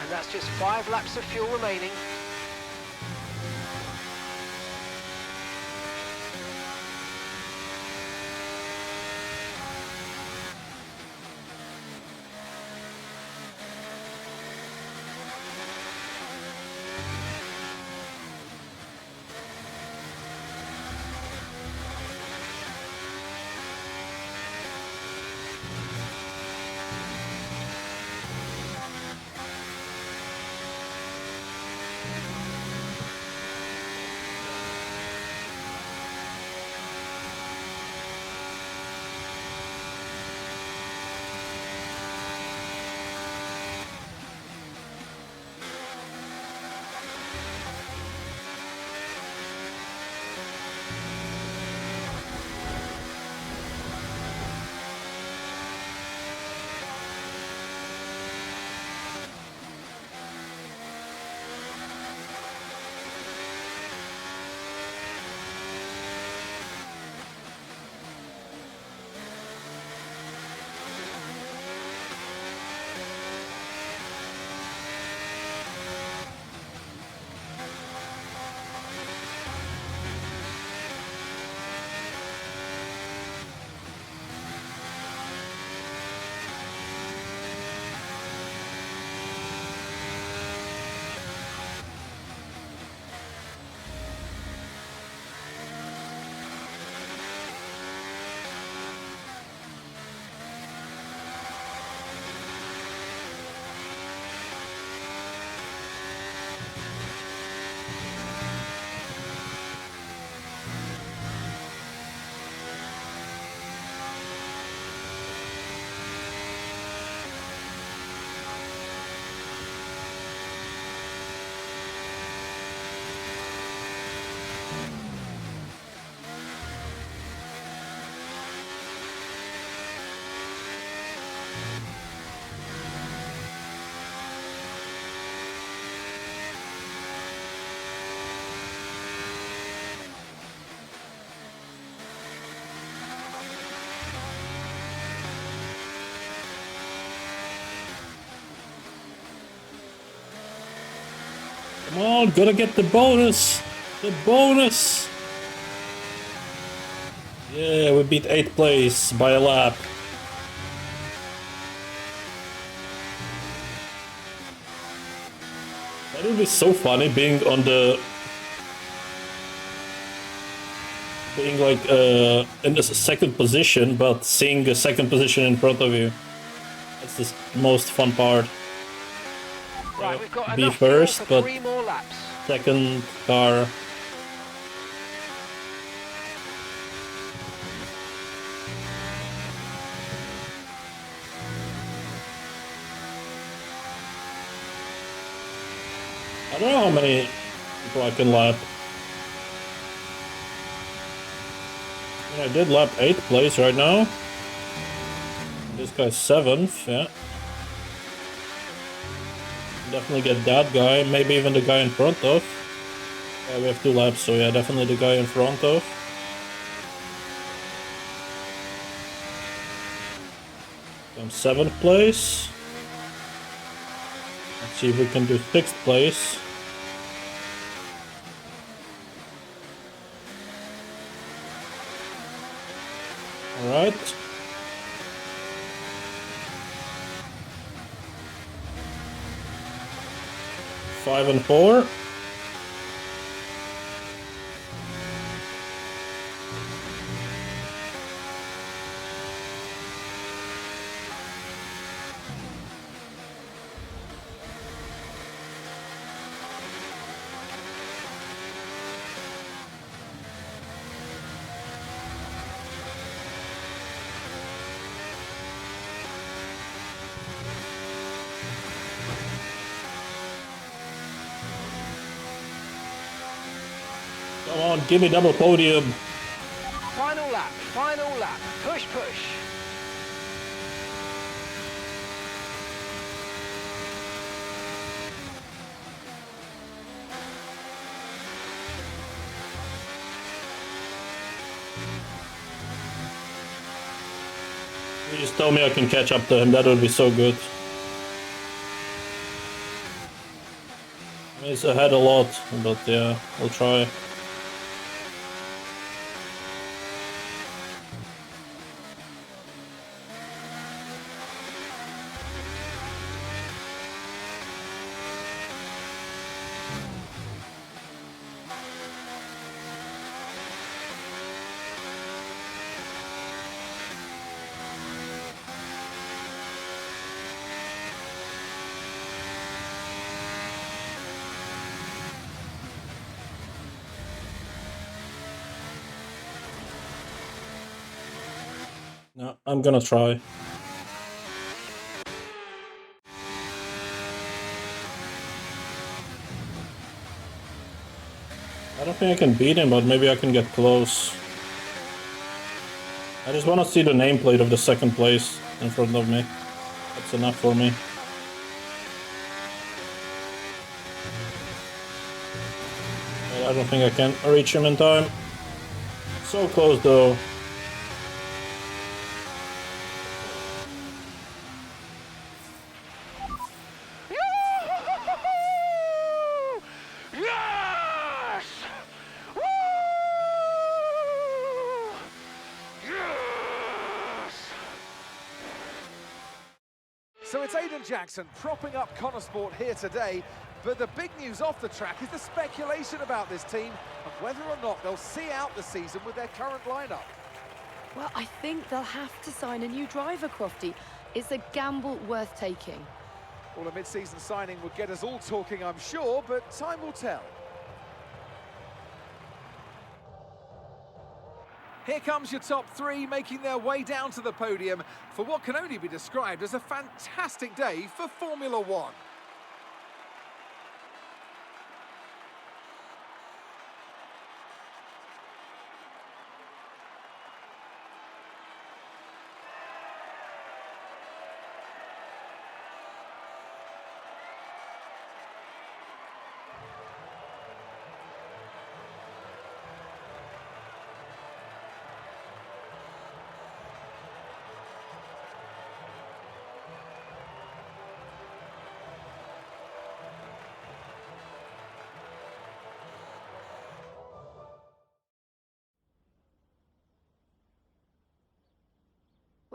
And that's just 5 laps of fuel remaining. Come on, gotta get the bonus! The bonus! Yeah, we beat 8th place by a lap. That would be so funny being on the... being like in the second position, but seeing a second position in front of you. That's the most fun part. Right, we've got Be enough first, fuel for but 3 more laps. second car. I don't know how many people I can lap. I mean, I did lap 8th place right now. This guy's 7th, yeah. Definitely get that guy, maybe even the guy in front of. Yeah, we have 2 laps, so yeah, definitely the guy in front of. I'm 7th place. Let's see if we can do 6th place. Alright. Five and 4. Come on, give me double podium. Final lap, final lap. Push, push. You just tell me I can catch up to him, that would be so good. He's ahead a lot, but yeah, we'll try. No, I'm gonna try. I don't think I can beat him, but maybe I can get close. I just want to see the nameplate of the 2nd place in front of me. That's enough for me. But I don't think I can reach him in time. So close though. Yes! Woo! Yes! So it's Aidan Jackson propping up Connor Sport here today, but the big news off the track is the speculation about this team and whether or not they'll see out the season with their current lineup. Well, I think they'll have to sign a new driver, Crofty. It's a gamble worth taking. Well, a mid-season signing would get us all talking, I'm sure, but time will tell. Here comes your top 3 making their way down to the podium for what can only be described as a fantastic day for Formula One.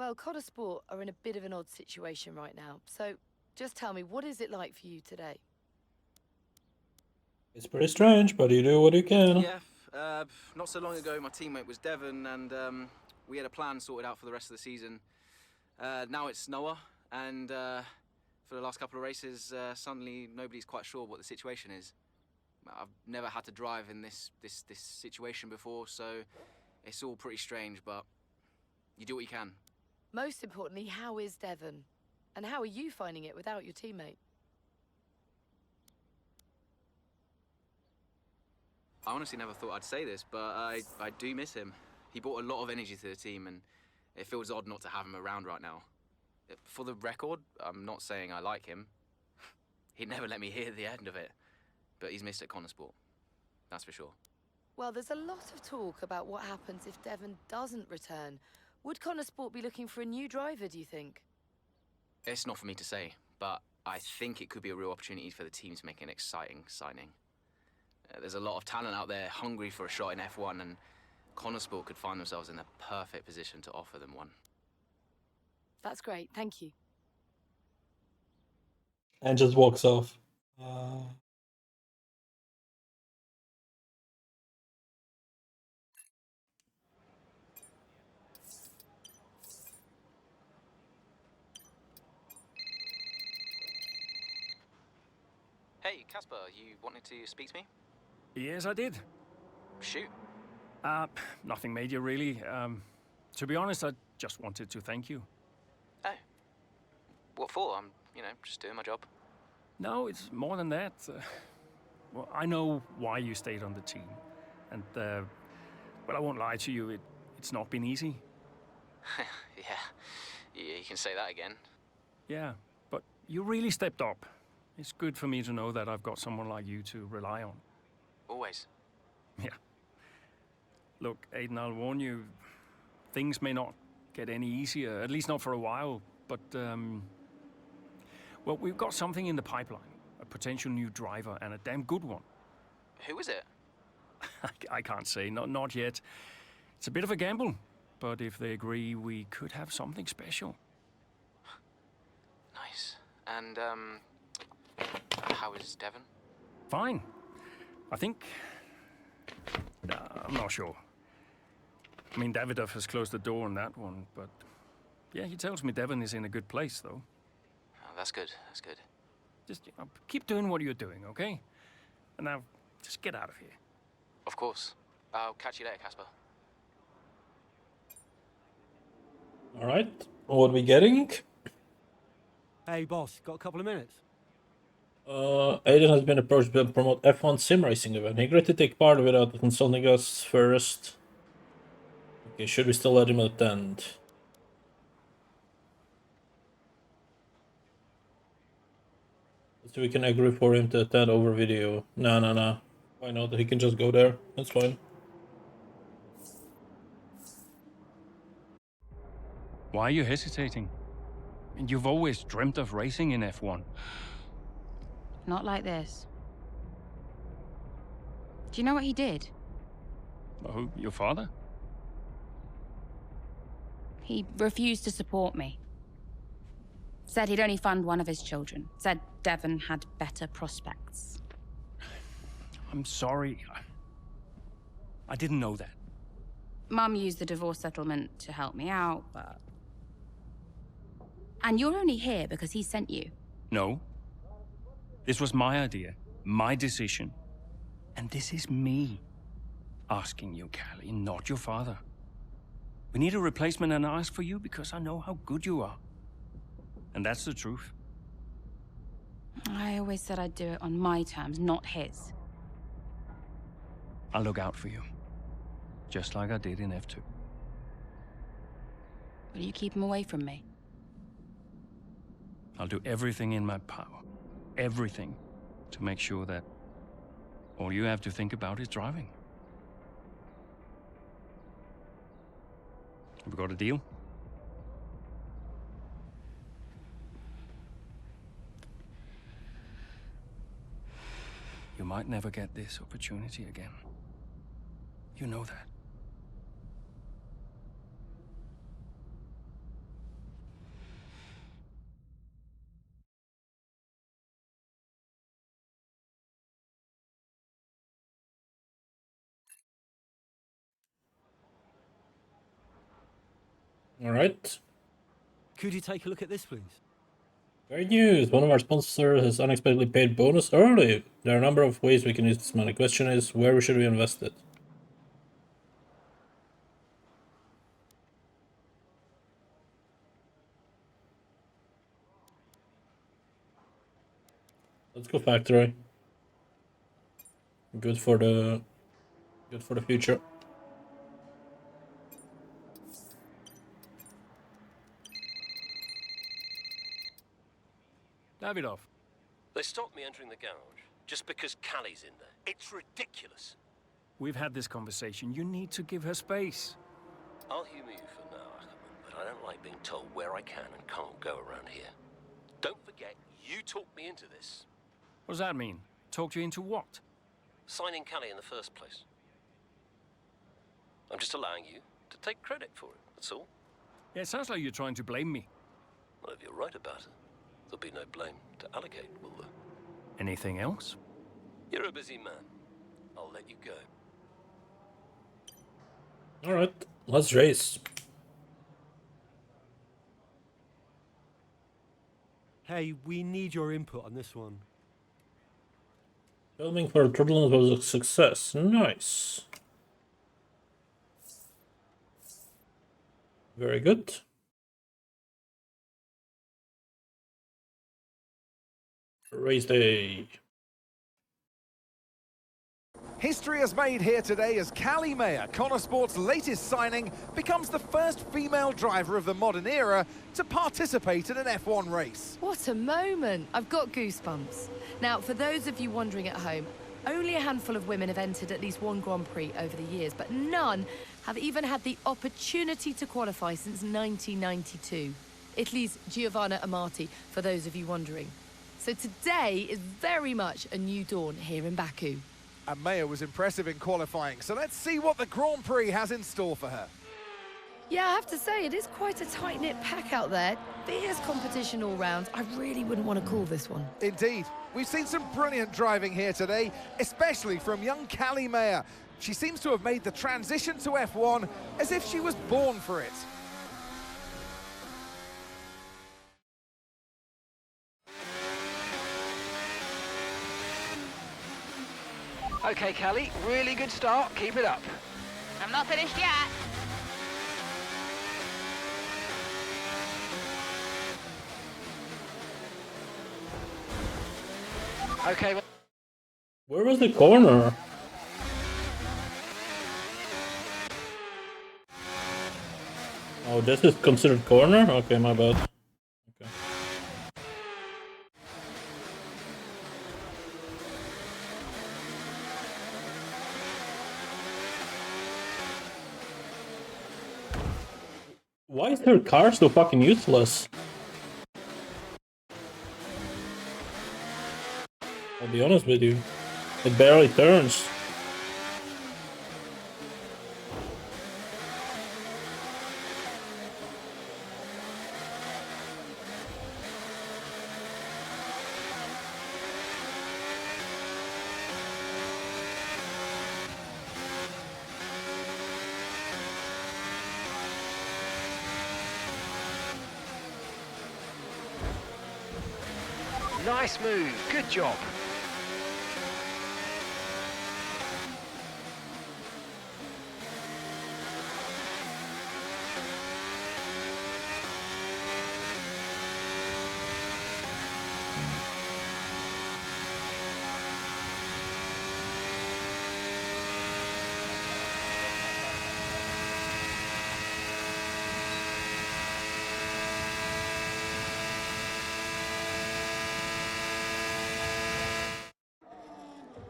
Well, Connor Sport are in a bit of an odd situation right now. So just tell me, what is it like for you today? It's pretty strange, but you do what you can. Yeah, not so long ago, my teammate was Devon, and we had a plan sorted out for the rest of the season. Now it's Noah, and for the last couple of races, suddenly nobody's quite sure what the situation is. I've never had to drive in this situation before, so it's all pretty strange, but you do what you can. Most importantly, how is Devon? And how are you finding it without your teammate? I honestly never thought I'd say this, but I do miss him. He brought a lot of energy to the team, and it feels odd not to have him around right now. For the record, I'm not saying I like him. He'd never let me hear the end of it. But he's missed at Connor Sport. That's for sure. Well, there's a lot of talk about what happens if Devon doesn't return. Would Connor Sport be looking for a new driver, do you think? It's not for me to say, but I think it could be a real opportunity for the team to make an exciting signing. There's a lot of talent out there hungry for a shot in F1, and Connor Sport could find themselves in the perfect position to offer them one. That's great, thank you. And just walks off. Hey, Casper, you wanted to speak to me? Yes, I did. Shoot. Nothing major, really. To be honest, I just wanted to thank you. Oh. What for? I'm, just doing my job. No, it's more than that. Well, I know why you stayed on the team. And, well, I won't lie to you, it's not been easy. Yeah, you can say that again. Yeah, but you really stepped up. It's good for me to know that I've got someone like you to rely on. Always. Yeah. Look, Aiden, I'll warn you, things may not get any easier, at least not for a while, but, well, we've got something in the pipeline, a potential new driver, and a damn good one. Who is it? I can't say, not yet. It's a bit of a gamble, but if they agree, we could have something special. Nice. And, how is Devon? Fine. I think... I'm not sure. I mean, Davidoff has closed the door on that one, but... Yeah, he tells me Devon is in a good place, though. Oh, that's good, that's good. Just keep doing what you're doing, okay? And now, just get out of here. Of course. I'll catch you later, Casper. Alright, what are we getting? Hey, boss, got a couple of minutes? Aiden has been approached to promote F1 sim racing event. He agreed to take part without consulting us first. Okay, should we still let him attend? So we can agree for him to attend over video. No. Why not? He can just go there. That's fine. Why are you hesitating? And you've always dreamt of racing in F1. Not like this. Do you know what he did? Oh, your father? He refused to support me. Said he'd only fund one of his children. Said Devon had better prospects. I'm sorry. I didn't know that. Mum used the divorce settlement to help me out, but... And you're only here because he sent you. No. This was my idea, my decision. And this is me asking you, Callie, not your father. We need a replacement, and I ask for you because I know how good you are. And that's the truth. I always said I'd do it on my terms, not his. I'll look out for you. Just like I did in F2. Will you keep him away from me? I'll do everything in my power. Everything. To make sure that all you have to think about is driving. Have we got a deal? You might never get this opportunity again. You know that. All right. Could you take a look at this, please? Great news! One of our sponsors has unexpectedly paid bonus early. There are a number of ways we can use this money. Question is, where should we invest it? Let's go factory. Good for the future. Davidoff. They stopped me entering the garage just because Callie's in there. It's ridiculous. We've had this conversation. You need to give her space. I'll humor you for now, Ackerman, but I don't like being told where I can and can't go around here. Don't forget, you talked me into this. What does that mean? Talked you into what? Signing Callie in the first place. I'm just allowing you to take credit for it, that's all. Yeah, it sounds like you're trying to blame me. Well, if you're right about it, there'll be no blame to allocate, will there? Anything else? You're a busy man. I'll let you go. All right, let's race. Hey, we need your input on this one. Filming for Turbulence was a success. Nice. Very good. Race day. History is made here today as Callie Mayer, Connor Sport's latest signing, becomes the first female driver of the modern era to participate in an F1 race. What a moment! I've got goosebumps. Now, for those of you wondering at home, only a handful of women have entered at least one Grand Prix over the years, but none have even had the opportunity to qualify since 1992. Italy's Giovanna Amati, for those of you wondering. So today is very much a new dawn here in Baku. And Mayer was impressive in qualifying, so let's see what the Grand Prix has in store for her. Yeah, I have to say, it is quite a tight-knit pack out there. Fierce competition all round. I really wouldn't want to call this one. Indeed. We've seen some brilliant driving here today, especially from young Callie Mayer. She seems to have made the transition to F1 as if she was born for it. Okay, Callie, really good start. Keep it up. I'm not finished yet. Okay. Where was the corner? Oh, this is considered corner? Okay, my bad. Okay. Why is her car so fucking useless? I'll be honest with you. It barely turns. Nice move. Good job.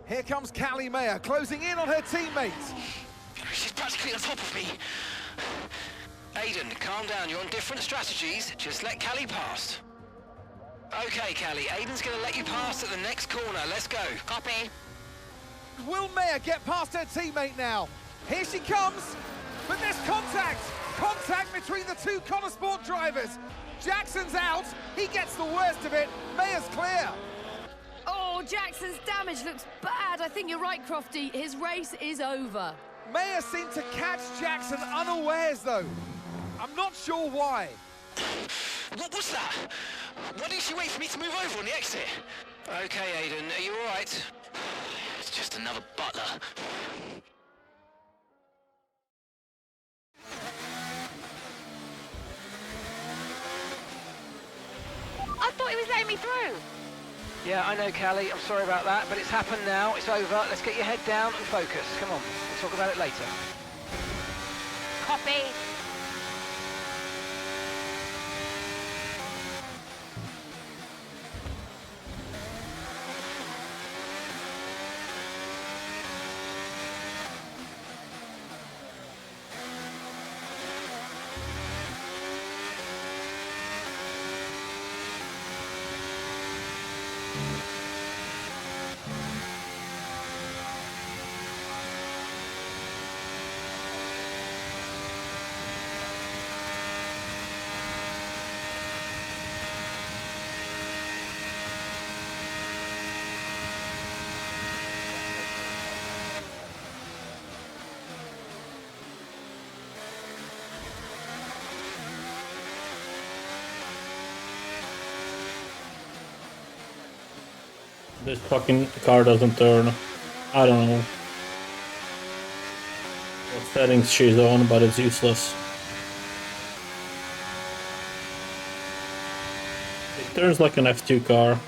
Here comes Callie Mayer, closing in on her teammates. She's practically on top of me. Aiden, calm down. You're on different strategies. Just let Callie pass. Okay, Callie. Aiden's going to let you pass at the next corner. Let's go. Copy. Will Mayer get past her teammate now? Here she comes, but there's contact. Contact between the two Connor Sport drivers. Jackson's out. He gets the worst of it. Mayer's clear. Oh, Jackson's damage looks bad. I think you're right, Crofty. His race is over. Mayer seemed to catch Jackson unawares, though. I'm not sure why. What was that? Why didn't she wait for me to move over on the exit? Okay, Aiden, are you alright? It's just another butler. I thought he was letting me through. Yeah, I know, Callie. I'm sorry about that, but it's happened now. It's over. Let's get your head down and focus. Come on, we'll talk about it later. Copy. This fucking car doesn't turn. I don't know what settings she's on, but it's useless. It turns like an F2 car.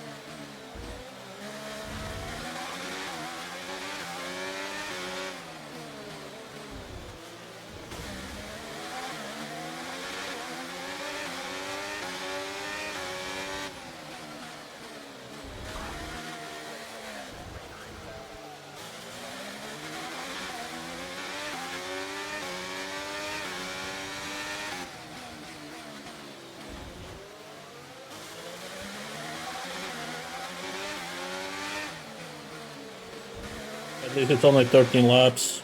At least it's only 13 laps.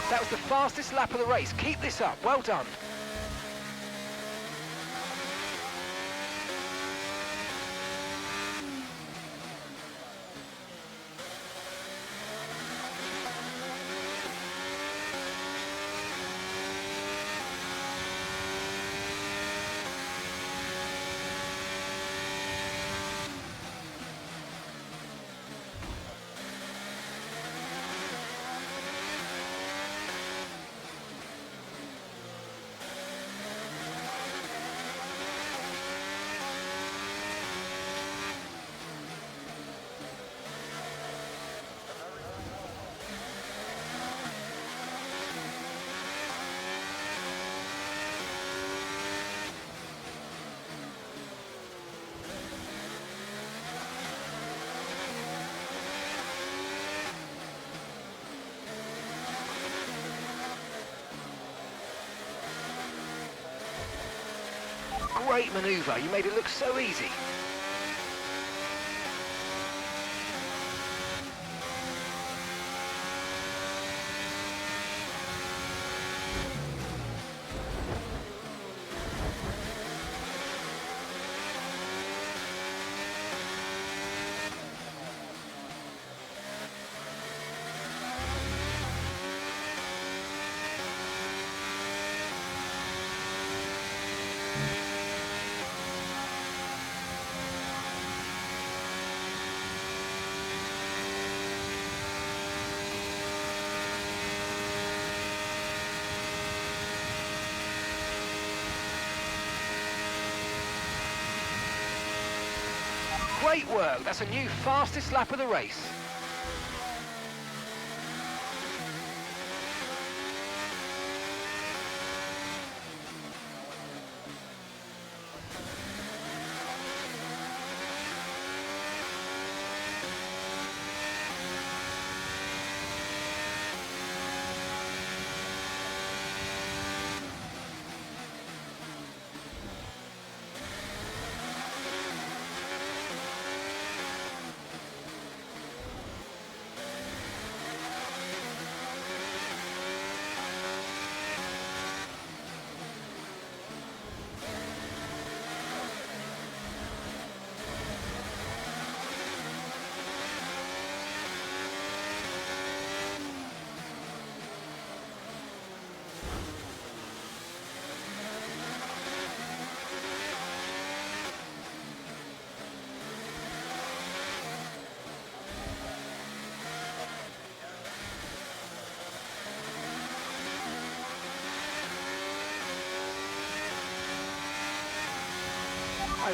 That was the fastest lap of the race. Keep this up. Well done. Great manoeuvre. You made it look so easy. Great work. That's a new fastest lap of the race.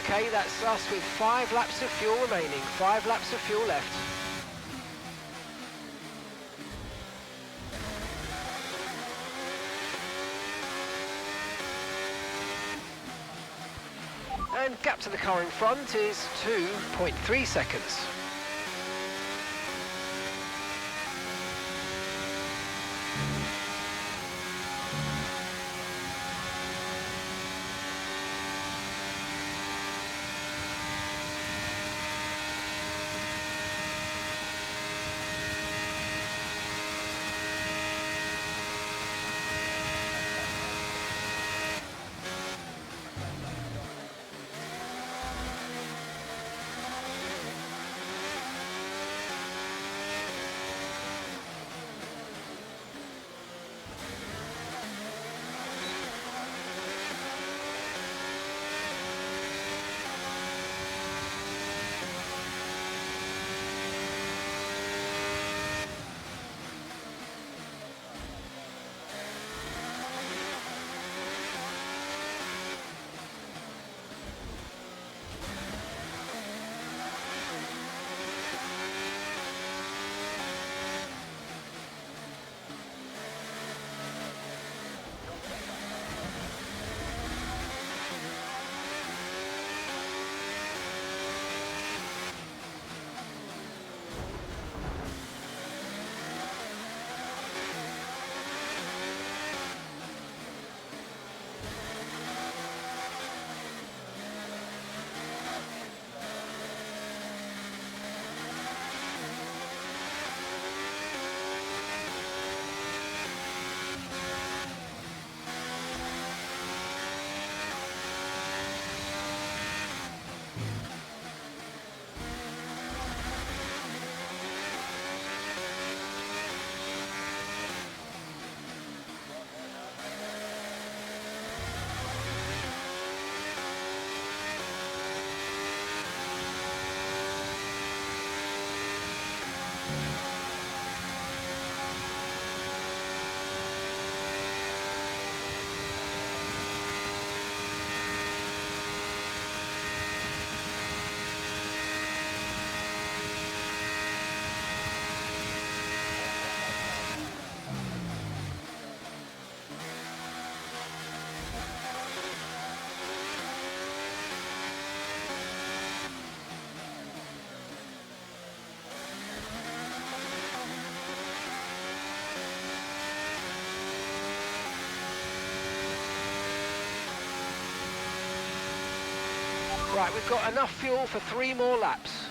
Okay, that's us with 5 laps of fuel remaining, 5 laps of fuel left. And gap to the car in front is 2.3 seconds. Right, we've got enough fuel for 3 more laps.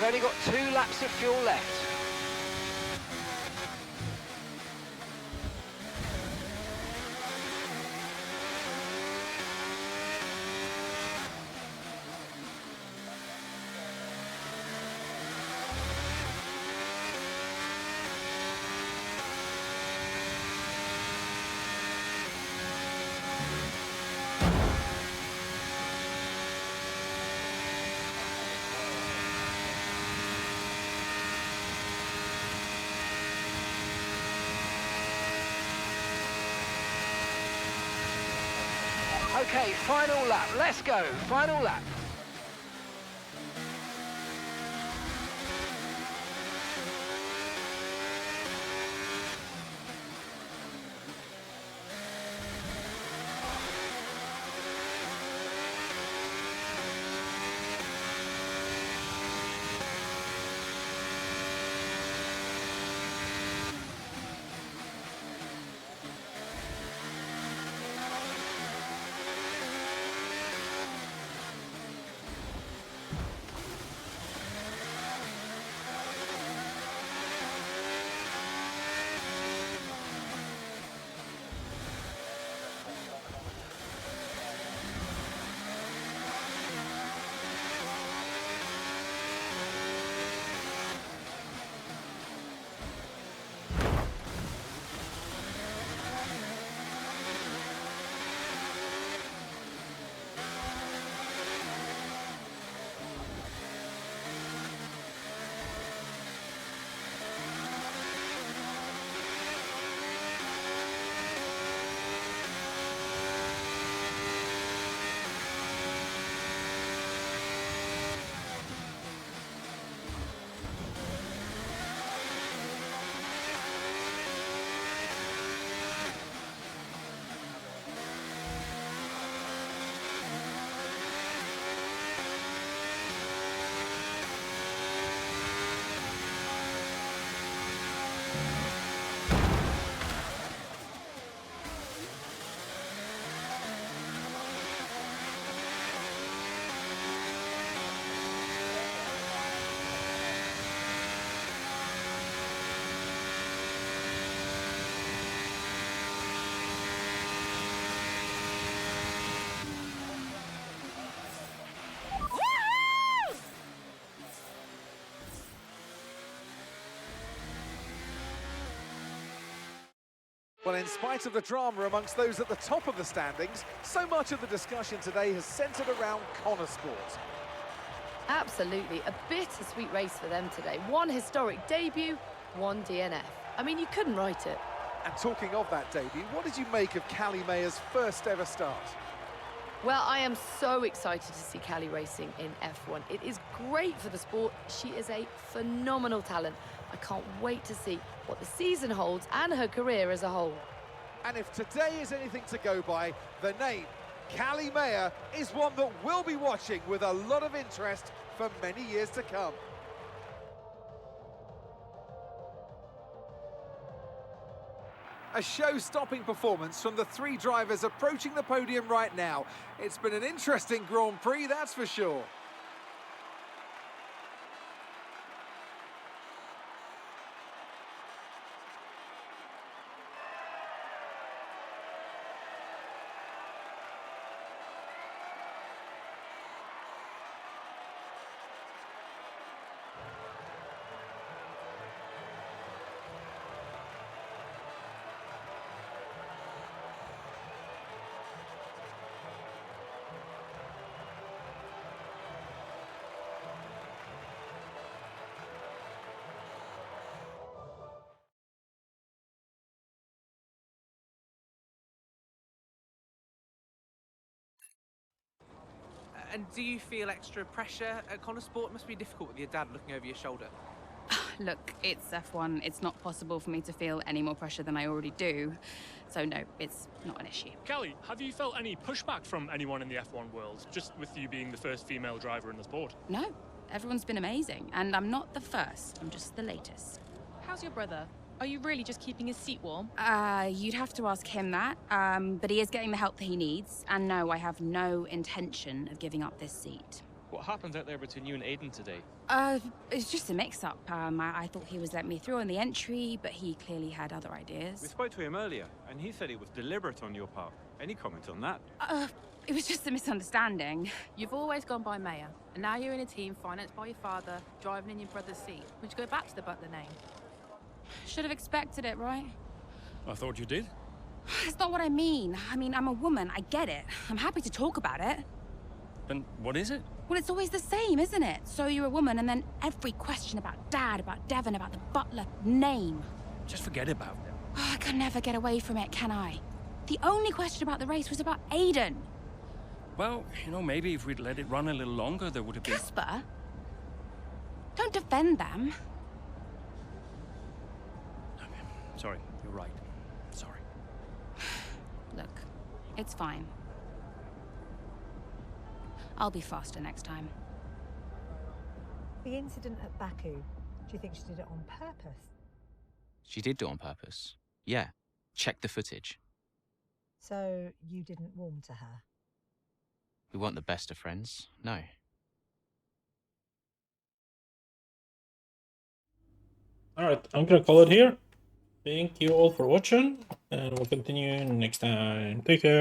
only got 2 laps of fuel left. Okay, final lap, let's go, final lap. Well, in spite of the drama amongst those at the top of the standings, so much of the discussion today has centred around Connor Sport. Absolutely, a bittersweet race for them today. One historic debut, one DNF. I mean, you couldn't write it. And talking of that debut, what did you make of Callie Mayer's first ever start? Well, I am so excited to see Callie racing in F1. It is great for the sport. She is a phenomenal talent. I can't wait to see what the season holds and her career as a whole. And if today is anything to go by, the name Callie Mayer is one that we'll be watching with a lot of interest for many years to come. A show-stopping performance from the 3 drivers approaching the podium right now. It's been an interesting Grand Prix, that's for sure. And do you feel extra pressure at Connor Sport? It must be difficult with your dad looking over your shoulder. Look, it's F1. It's not possible for me to feel any more pressure than I already do. So no, it's not an issue. Callie, have you felt any pushback from anyone in the F1 world, just with you being the first female driver in the sport? No, everyone's been amazing. And I'm not the first, I'm just the latest. How's your brother? Are you really just keeping his seat warm? You'd have to ask him that. But he is getting the help that he needs. And no, I have no intention of giving up this seat. What happened out there between you and Aiden today? It's just a mix-up. I thought he was letting me through on the entry, but he clearly had other ideas. We spoke to him earlier, and he said it was deliberate on your part. Any comment on that? It was just a misunderstanding. You've always gone by Mayor, and now you're in a team financed by your father, driving in your brother's seat. Would you go back to the Butler name? Should have expected it, right? I thought you did. That's not what I mean. I mean, I'm a woman, I get it. I'm happy to talk about it. Then what is it? Well, it's always the same, isn't it? So you're a woman, and then every question about Dad, about Devon, about the Butler name. Just forget about it. Oh, I can never get away from it, can I? The only question about the race was about Aiden. Well, you know, maybe if we'd let it run a little longer, there would have been... Casper? Don't defend them. Sorry, you're right. Sorry. Look, it's fine. I'll be faster next time. The incident at Baku, do you think she did it on purpose? She did do it on purpose. Yeah. Check the footage. So you didn't warm to her? We weren't the best of friends, no. Alright, I'm gonna call it here. Thank you all for watching, and we'll continue next time. Take care.